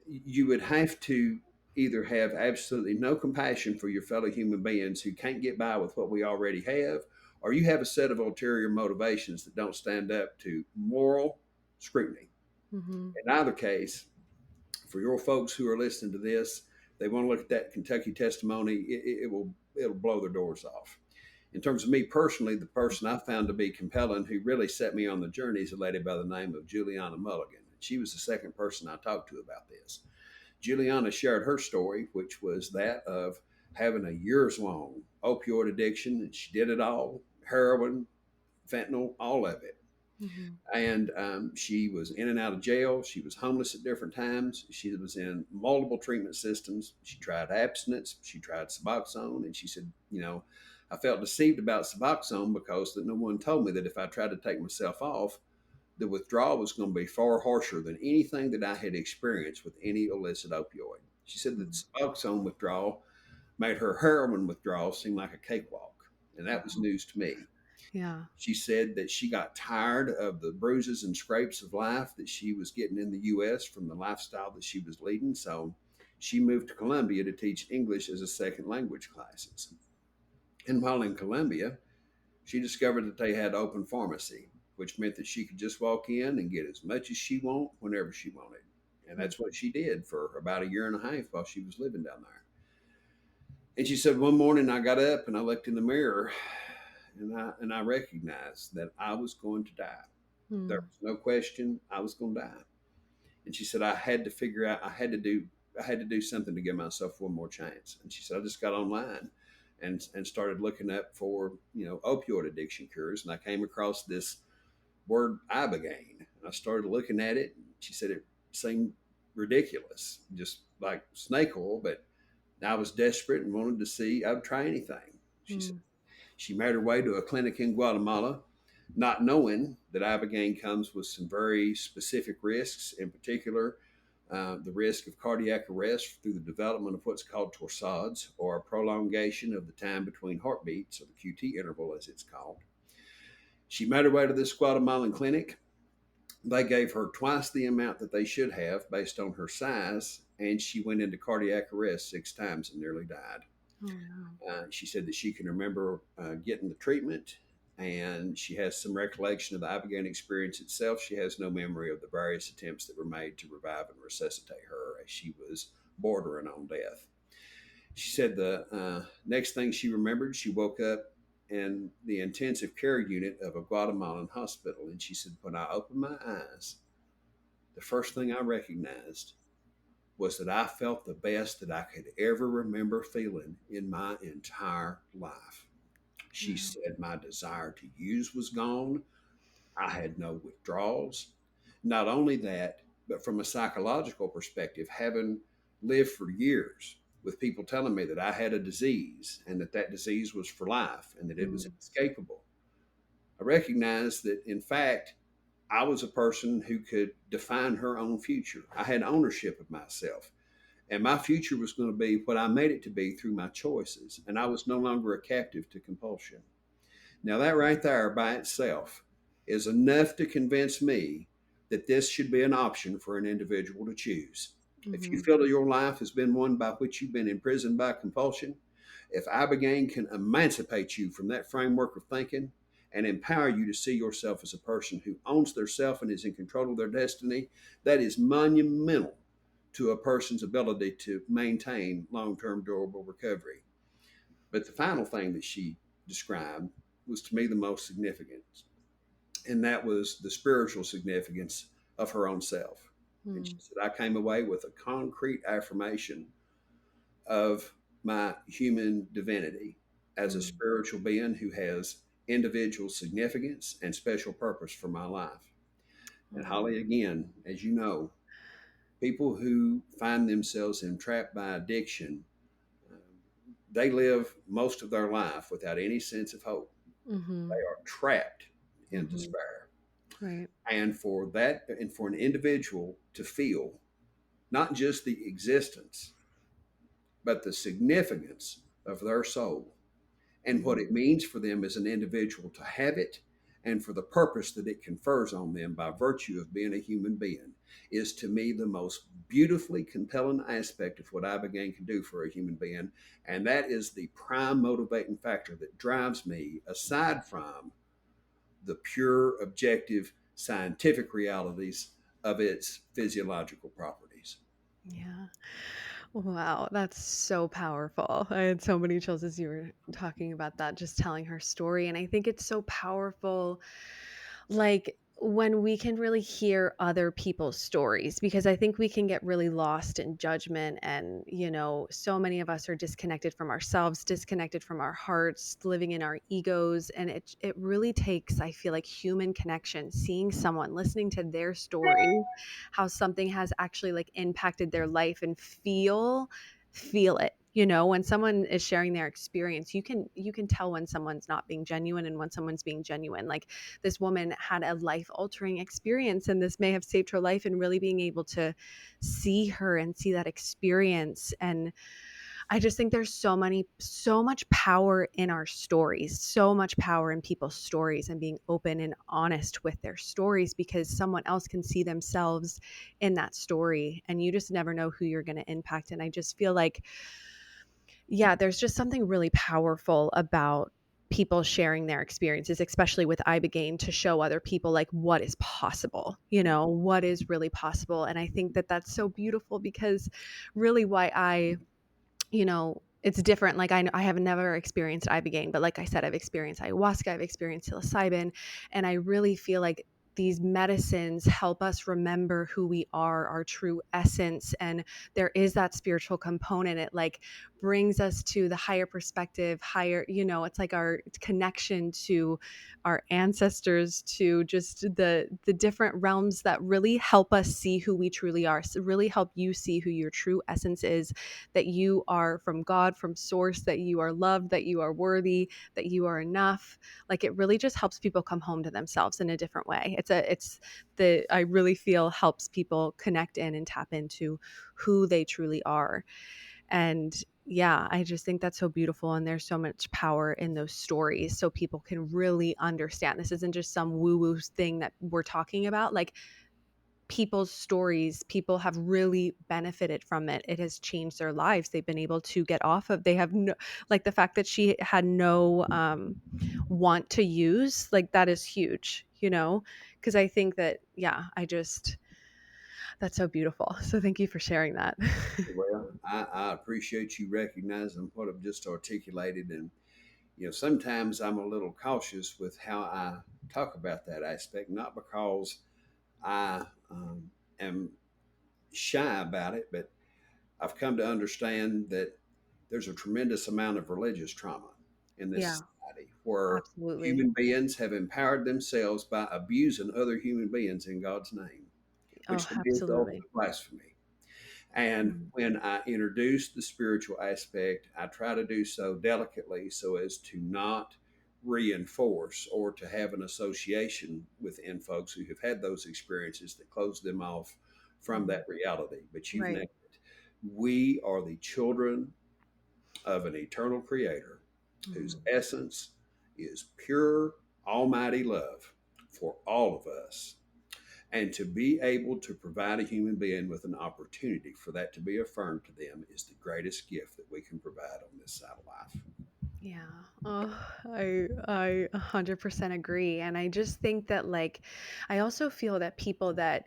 You would have to either have absolutely no compassion for your fellow human beings who can't get by with what we already have, or you have a set of ulterior motivations that don't stand up to moral scrutiny. Mm-hmm. In either case, for your folks who are listening to this, they want to look at that Kentucky testimony, it'll blow their doors off. In terms of me personally, the person I found to be compelling who really set me on the journey is a lady by the name of Juliana Mulligan. She was the second person I talked to about this. Juliana shared her story, which was that of having a years long opioid addiction, and she did it all: heroin, fentanyl, all of it. Mm-hmm. And she was in and out of jail. She was homeless at different times. She was in multiple treatment systems. She tried abstinence. She tried Suboxone. And she said, I felt deceived about Suboxone because that no one told me that if I tried to take myself off, the withdrawal was going to be far harsher than anything that I had experienced with any illicit opioid. She said that Suboxone withdrawal made her heroin withdrawal seem like a cakewalk. And that was Wow. news to me. Yeah. She said that she got tired of the bruises and scrapes of life that she was getting in the U.S. from the lifestyle that she was leading. So she moved to Columbia to teach English as a second language classes. And while in Columbia, she discovered that they had open pharmacy, which meant that she could just walk in and get as much as she wanted whenever she wanted. And that's what she did for about a year and a half while she was living down there. And she said, one morning I got up and I looked in the mirror and I recognized that I was going to die. There Mm-hmm. was no question I was going to die. And she said, I had to figure out, I had to do I had to do something to give myself one more chance. And she said, I just got online and started looking up for, opioid addiction cures. And I came across this word Ibogaine. And I started looking at it. And she said it seemed ridiculous, just like snake oil, but I was desperate and wanted to see, I would try anything. She said, Mm. she made her way to a clinic in Guatemala, not knowing that Ibogaine comes with some very specific risks, in particular, the risk of cardiac arrest through the development of what's called torsades, or a prolongation of the time between heartbeats, or the QT interval as it's called. She made her way to this Guatemalan clinic. They gave her twice the amount that they should have based on her size, and she went into cardiac arrest 6 times and nearly died. Oh no. She said that she can remember getting the treatment, and she has some recollection of the Ibogaine experience itself. She has no memory of the various attempts that were made to revive and resuscitate her as she was bordering on death. She said the next thing she remembered, she woke up in the intensive care unit of a Guatemalan hospital. And she said, when I opened my eyes, the first thing I recognized was that I felt the best that I could ever remember feeling in my entire life. She Wow. said my desire to use was gone. I had no withdrawals. Not only that, but from a psychological perspective, having lived for years with people telling me that I had a disease and that disease was for life and that it was Mm. inescapable, I recognized that, in fact, I was a person who could define her own future. I had ownership of myself. And my future was going to be what I made it to be through my choices. And I was no longer a captive to compulsion. Now, that right there by itself is enough to convince me that this should be an option for an individual to choose. If you Mm-hmm. feel that your life has been one by which you've been imprisoned by compulsion, if Ibogaine can emancipate you from that framework of thinking and empower you to see yourself as a person who owns their self and is in control of their destiny, that is monumental to a person's ability to maintain long-term durable recovery. But the final thing that she described was to me the most significant, and that was the spiritual significance of her own self. And she Mm. said, I came away with a concrete affirmation of my human divinity as a Mm. spiritual being who has individual significance and special purpose for my life. And Wow. Holly, again, as you know, people who find themselves entrapped by addiction, uh, they live most of their life without any sense of hope. Mm-hmm. They are trapped in Mm-hmm. despair. Right. And for an individual to feel not just the existence, but the significance of their soul and what Mm. it means for them as an individual to have it and for the purpose that it confers on them by virtue of being a human being is to me the most beautifully compelling aspect of what Ibogaine can do for a human being. And that is the prime motivating factor that drives me aside from the pure, objective, scientific realities of its physiological properties. Yeah. Wow, that's so powerful. I had so many chills as you were talking about that, just telling her story. And I think it's so powerful, like when we can really hear other people's stories, because I think we can get really lost in judgment. And, so many of us are disconnected from ourselves, disconnected from our hearts, living in our egos. And it really takes, I feel like, human connection, seeing someone, listening to their story, how something has actually like impacted their life and feel it. When someone is sharing their experience, you can tell when someone's not being genuine and when someone's being genuine. Like, this woman had a life altering experience, and this may have saved her life, and really being able to see her and see that experience. And I just think there's so much power in our stories, so much power in people's stories, and being open and honest with their stories, because someone else can see themselves in that story, and you just never know who you're going to impact. And I just feel like, yeah, there's just something really powerful about people sharing their experiences, especially with Ibogaine, to show other people like what is possible, what is really possible. And I think that that's so beautiful, because really why it's different. Like, I have never experienced Ibogaine, but like I said, I've experienced ayahuasca, I've experienced psilocybin, and I really feel like these medicines help us remember who we are, our true essence. And there is that spiritual component. It like brings us to the higher perspective, higher, it's like our connection to our ancestors, to just the different realms that really help us see who we truly are. So really help you see who your true essence is, that you are from God, from source, that you are loved, that you are worthy, that you are enough. Like it really just helps people come home to themselves in a different way. I really feel helps people connect in and tap into who they truly are. And yeah, I just think that's so beautiful. And there's so much power in those stories so people can really understand. This isn't just some woo woo thing that we're talking about. Like people's stories, people have really benefited from it. It has changed their lives. They've been able to get off of, they have no, like the fact that she had no want to use, like that is huge, because I think that, yeah, that's so beautiful. So thank you for sharing that. Well, I appreciate you recognizing what I've just articulated. And, sometimes I'm a little cautious with how I talk about that aspect, not because I am shy about it, but I've come to understand that there's a tremendous amount of religious trauma in this Yeah, society where absolutely. human beings have empowered themselves by abusing other human beings in God's name, Oh, which to me is the absolutely. ultimate blasphemy. And Mhm. when I introduce the spiritual aspect, I try to do so delicately so as to not reinforce or to have an association within folks who have had those experiences that close them off from Mhm. that reality. But you've named Right. it. We are the children of an eternal creator whose Mhm. essence is pure, almighty love for all of us. And to be able to provide a human being with an opportunity for that to be affirmed to them is the greatest gift that we can provide on this side of life. Yeah. Oh, I 100% agree. And I just think that like I also feel that people that,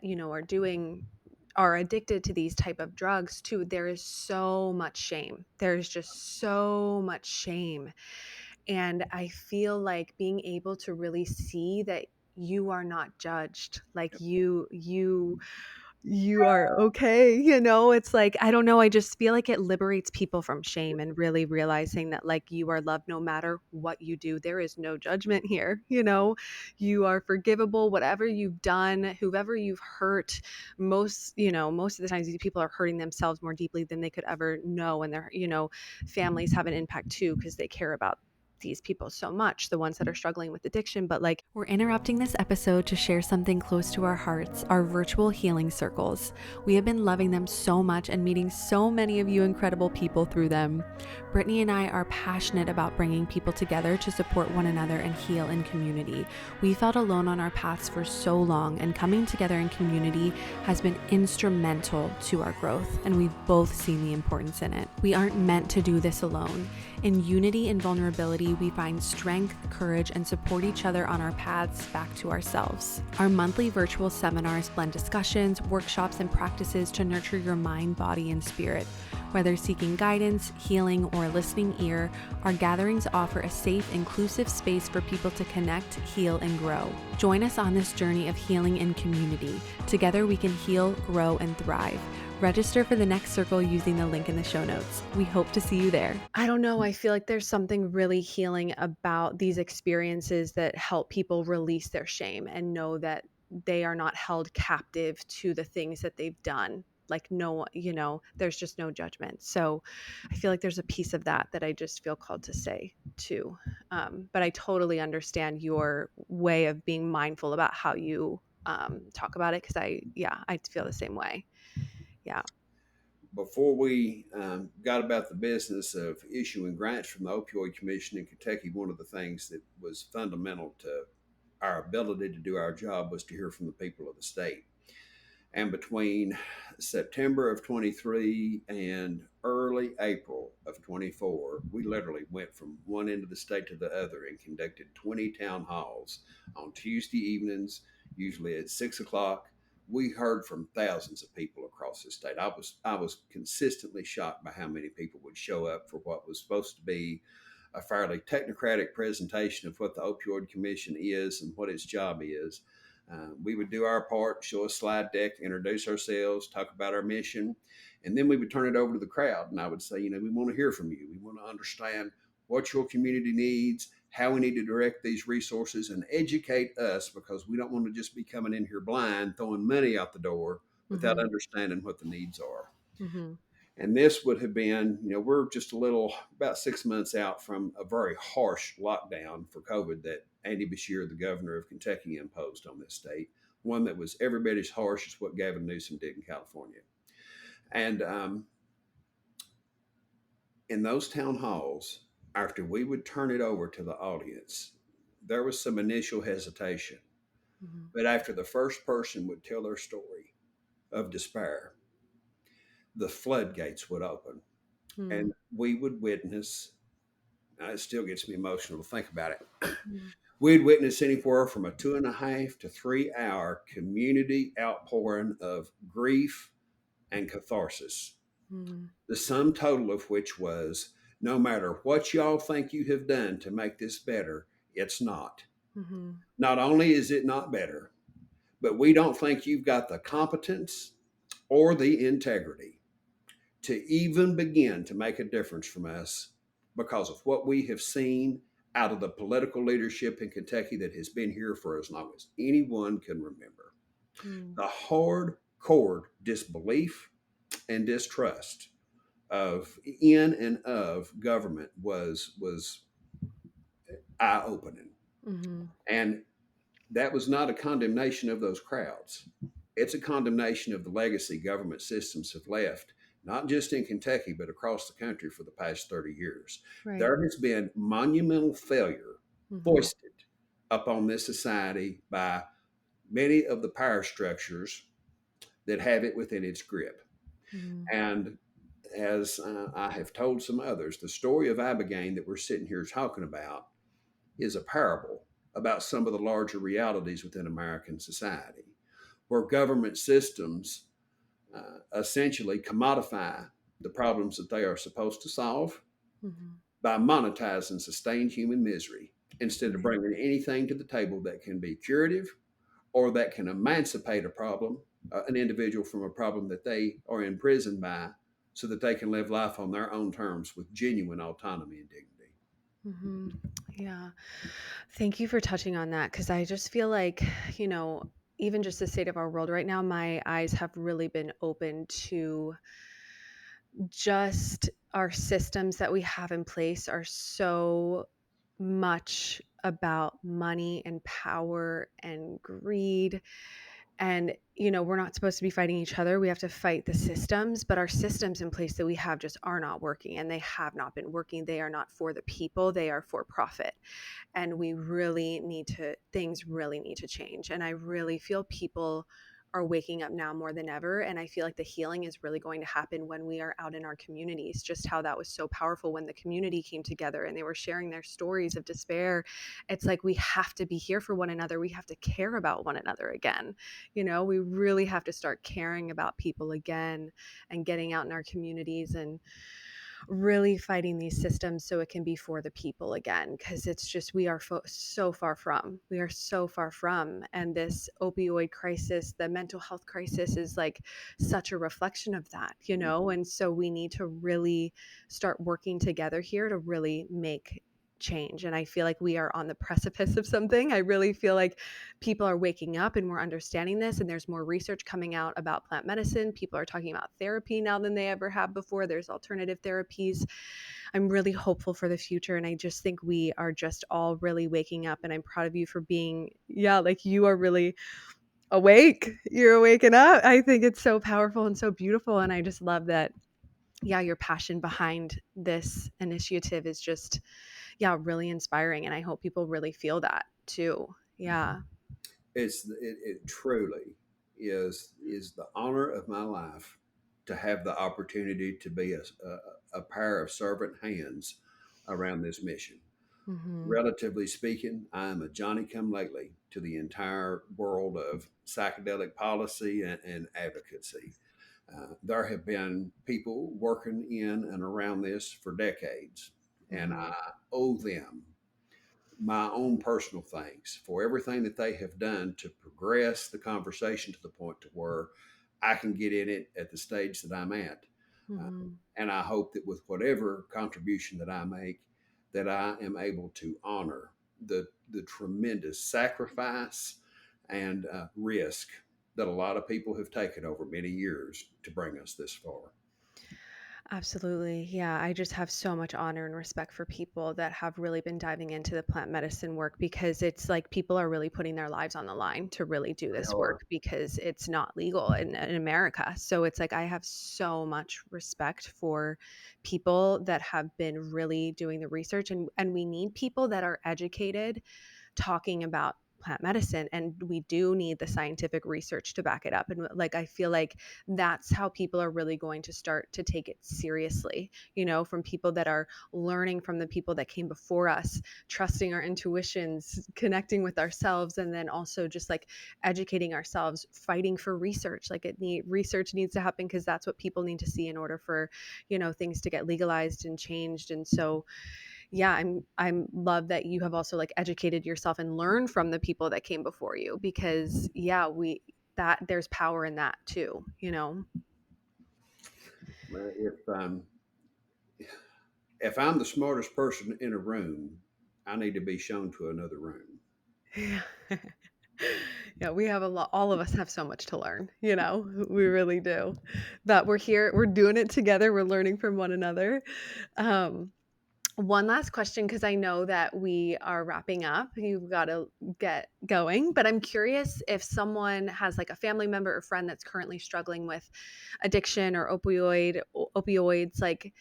are addicted to these type of drugs too, there is so much shame. There's just so much shame. And I feel like being able to really see that you are not judged. Like you are okay, it's like I don't know, I just feel like it liberates people from shame and really realizing that like you are loved no matter what you do. There is no judgment here, you are forgivable, whatever you've done, whoever you've hurt. Most of the times these people are hurting themselves more deeply than they could ever know, and their families have an impact too because they care about these people so much, the ones that are struggling with addiction. But like, we're interrupting this episode to share something close to our hearts, our virtual healing circles. We have been loving them so much and meeting so many of you incredible people through them. Brittany and I are passionate about bringing people together to support one another and heal in community. We felt alone on our paths for so long, and coming together in community has been instrumental to our growth, and we've both seen the importance in it. We aren't meant to do this alone. In unity and vulnerability, we find strength, courage, and support each other on our paths back to ourselves. Our monthly virtual seminars blend discussions, workshops, and practices to nurture your mind, body, and spirit. Whether seeking guidance, healing, or a listening ear, our gatherings offer a safe, inclusive space for people to connect, heal, and grow. Join us on this journey of healing in community. Together we can heal, grow, and thrive. Register for the next circle using the link in the show notes. We hope to see you there. I don't know. I feel like there's something really healing about these experiences that help people release their shame and know that they are not held captive to the things that they've done. Like, no, there's just no judgment. So I feel like there's a piece of that I just feel called to say too. But I totally understand your way of being mindful about how you talk about it. Cause I feel the same way. Yeah. Before we got about the business of issuing grants from the Opioid Commission in Kentucky, one of the things that was fundamental to our ability to do our job was to hear from the people of the state. And between September of 23 and early April of 24, we literally went from one end of the state to the other and conducted 20 town halls on Tuesday evenings, usually at 6 o'clock. We heard from thousands of people across the state. I was consistently shocked by how many people would show up for what was supposed to be a fairly technocratic presentation of what the Opioid Commission is and what its job is. We would do our part, show a slide deck, introduce ourselves, talk about our mission, and then we would turn it over to the crowd. And I would say, we want to hear from you. We want to understand what your community needs, how we need to direct these resources, and educate us, because we don't want to just be coming in here blind, throwing money out the door without Mm-hmm. understanding what the needs are. Mm-hmm. And this would have been, we're just about 6 months out from a very harsh lockdown for COVID that Andy Beshear, the governor of Kentucky, imposed on this state, one that was every bit as harsh as what Gavin Newsom did in California. And in those town halls, after we would turn it over to the audience, there was some initial hesitation. Mm-hmm. But after the first person would tell their story of despair, the floodgates would open Mm-hmm. and we would witness. It still gets me emotional to think about it. We'd witness anywhere from a 2.5 to 3 hour community outpouring of grief and catharsis. Mm-hmm. The sum total of which was, no matter what y'all think you have done to make this better, it's not. Mm-hmm. Not only is it not better, but we don't think you've got the competence or the integrity to even begin to make a difference from us, because of what we have seen out of the political leadership in Kentucky that has been here for as long as anyone can remember. Mm-hmm. The hardcore disbelief and distrust of government was eye opening. Mm-hmm. And that was not a condemnation of those crowds. It's a condemnation of the legacy government systems have left, not just in Kentucky, but across the country for the past 30 years. Right. There has been monumental failure Mm-hmm. foisted upon this society by many of the power structures that have it within its grip. Mm-hmm. And as I have told some others, the story of Ibogaine that we're sitting here talking about is a parable about some of the larger realities within American society, where government systems essentially commodify the problems that they are supposed to solve Mm-hmm. by monetizing sustained human misery instead of Right. bringing anything to the table that can be curative or that can emancipate an individual from a problem that they are imprisoned by, so that they can live life on their own terms with genuine autonomy and dignity. Mm-hmm. Yeah. Thank you for touching on that, because I just feel like, even just the state of our world right now, my eyes have really been open to just our systems that we have in place are so much about money and power and greed. And, we're not supposed to be fighting each other. We have to fight the systems, but our systems in place that we have just are not working, and they have not been working. They are not for the people, they are for profit. And things really need to change. And I really feel people are waking up now more than ever. And I feel like the healing is really going to happen when we are out in our communities. Just how that was so powerful when the community came together and they were sharing their stories of despair. It's like we have to be here for one another. We have to care about one another again. We really have to start caring about people again and getting out in our communities and really fighting these systems so it can be for the people again, because it's just we are so far from. And this opioid crisis, the mental health crisis, is like such a reflection of that, and so we need to really start working together here to really make change. And I feel like we are on the precipice of something. I really feel like people are waking up and we're understanding this, and there's more research coming out about plant medicine. People are talking about therapy now than they ever have before. There's alternative therapies. I'm really hopeful for the future, and I just think we are just all really waking up. And I'm proud of you for being, like, you are really awake. You're waking up. I think it's so powerful and so beautiful, and I just love that. Your passion behind this initiative is just really inspiring, and I hope people really feel that too. It truly is the honor of my life to have the opportunity to be a pair of servant hands around this mission. Mm-hmm. Relatively speaking, I am a Johnny come lately to the entire world of psychedelic policy and advocacy. There have been people working in and around this for decades, and Mm-hmm. I owe them my own personal thanks for everything that they have done to progress the conversation to the point to where I can get in it at the stage that I'm at. Uh, Hmm. and I hope that with whatever contribution that I make, that I am able to honor the tremendous sacrifice and risk that a lot of people have taken over many years to bring us this far. Absolutely. Yeah. I just have so much honor and respect for people that have really been diving into the plant medicine work because it's like people are really putting their lives on the line to really do They this are. work because it's not legal in America. So it's like I have so much respect for people that have been really doing the research, and we need people that are educated talking about plant medicine, and we do need the scientific research to back it up. And like I feel like that's how people are really going to start to take it seriously, from people that are learning from the people that came before us, trusting our intuitions, connecting with ourselves, and then also just like educating ourselves, fighting for research. Like research needs to happen because that's what people need to see in order for things to get legalized and changed. And so yeah, I'm love that you have also like educated yourself and learned from the people that came before you, because yeah, we that there's power in that too. Well, if I'm the smartest person in a room, I need to be shown to another room. Yeah. Yeah, we have a lot, all of us have so much to learn. We really do. But we're here, we're doing it together, we're learning from one another. Um One last question, because I know that we are wrapping up. You've got to get going, but I'm curious if someone has like a family member or friend that's currently struggling with addiction or opioids. Like,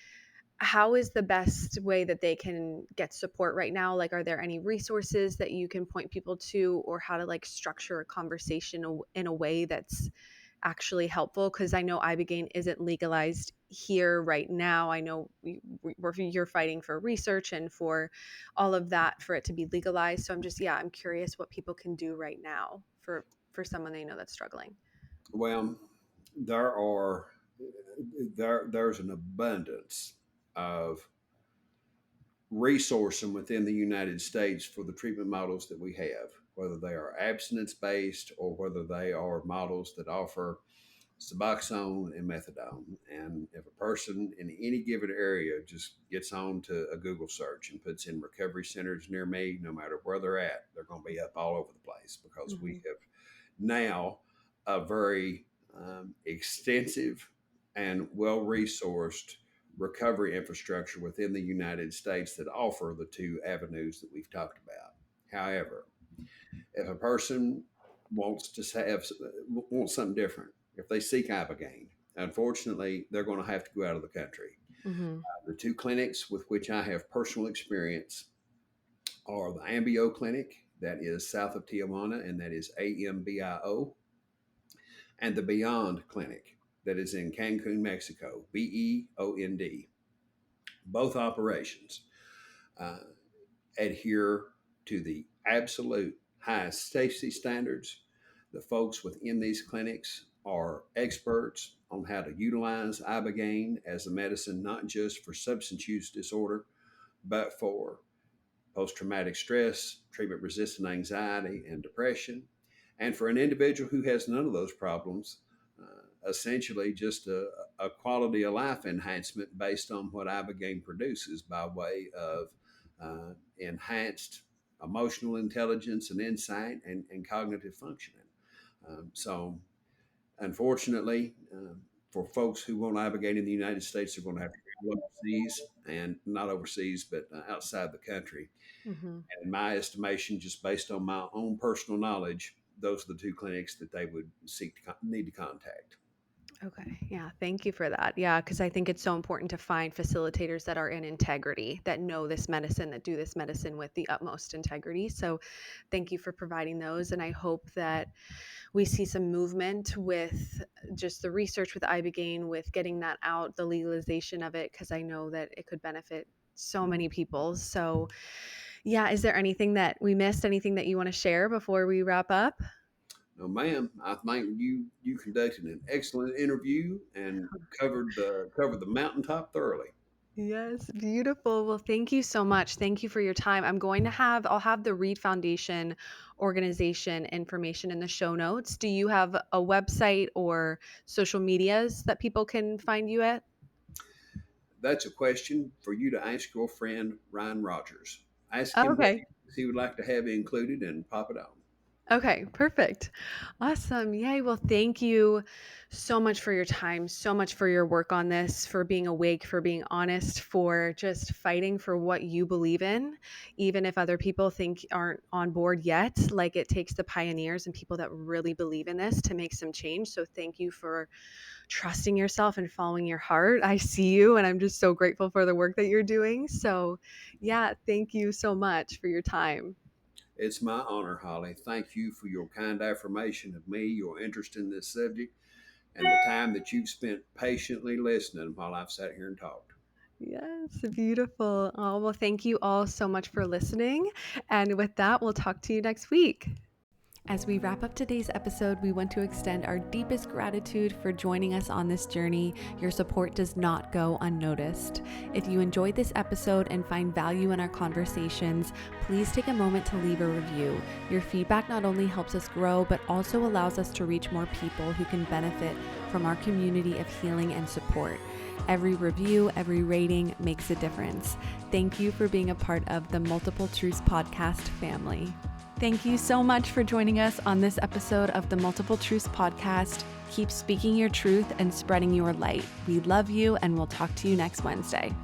how is the best way that they can get support right now? Like, are there any resources that you can point people to, or how to like structure a conversation in a way that's actually helpful? Because I know ibogaine isn't legalized here right now. I know you're fighting for research and for all of that for it to be legalized. So I'm curious what people can do right now for someone they know that's struggling. Well, there are there's an abundance of resourcing within the United States for the treatment models that we have, whether they are abstinence based or whether they are models that offer Suboxone and methadone. And if a person in any given area just gets on to a Google search and puts in recovery centers near me, no matter where they're at, they're going to be up all over the place because we Hmm. have now a very extensive and well resourced recovery infrastructure within the United States that offer the two avenues that we've talked about. However, if a person wants to have wants something different, if they seek ibogaine, unfortunately, they're going to have to go out of the country. Hmm. The two clinics with which I have personal experience are the Ambio Clinic, that is south of Tijuana, and that is AMBIO, and the Beyond Clinic, that is in Cancun, Mexico, BEOND. Both operations uh, adhere to the absolute highest safety standards. The folks within these clinics are experts on how to utilize ibogaine as a medicine, not just for substance use disorder, but for post traumatic stress, treatment resistant anxiety, and depression. And for an individual who has none of those problems, essentially just a quality of life enhancement based on what ibogaine produces by way of enhanced emotional intelligence and insight and cognitive functioning. So, unfortunately, for folks who want ibogaine in the United States, they're going to have to go overseas, and not overseas, but outside the country. Hmm. And in my estimation, just based on my own personal knowledge, those are the two clinics that they would need to contact. Okay. Yeah. Thank you for that. Yeah. Because I think it's so important to find facilitators that are in integrity, that know this medicine, that do this medicine with the utmost integrity. So thank you for providing those. And I hope that we see some movement with just the research with ibogaine, with getting that out, the legalization of it, because I know that it could benefit so many people. So, yeah, is there anything that we missed, anything that you want to share before we wrap up? No, ma'am, I think you conducted an excellent interview and covered the mountaintop thoroughly. Yes, beautiful. Well, thank you so much. Thank you for your time. I'll have the REID Foundation organization information in the show notes. Do you have a website or social medias that people can find you at? That's a question for you to ask your friend Ryan Rogers. Ask Oh, him what okay. he would like to have included and pop it on. Okay, perfect. Awesome. Yay. Well, thank you so much for your time, so much for your work on this, for being awake, for being honest, for just fighting for what you believe in, even if other people think aren't on board yet. Like it takes the pioneers and people that really believe in this to make some change. So thank you for trusting yourself and following your heart. I see you and I'm just so grateful for the work that you're doing. So, yeah, thank you so much for your time. It's my honor, Holly. Thank you for your kind affirmation of me, your interest in this subject, and the time that you've spent patiently listening while I've sat here and talked. Yes, beautiful. Oh, well, thank you all so much for listening. And with that, we'll talk to you next week. As we wrap up today's episode, we want to extend our deepest gratitude for joining us on this journey. Your support does not go unnoticed. If you enjoyed this episode and find value in our conversations, please take a moment to leave a review. Your feedback not only helps us grow, but also allows us to reach more people who can benefit from our community of healing and support. Every review, every rating makes a difference. Thank you for being a part of the Multiple Truths podcast family. Thank you so much for joining us on this episode of the Multiple Truths podcast. Keep speaking your truth and spreading your light. We love you, and we'll talk to you next Wednesday.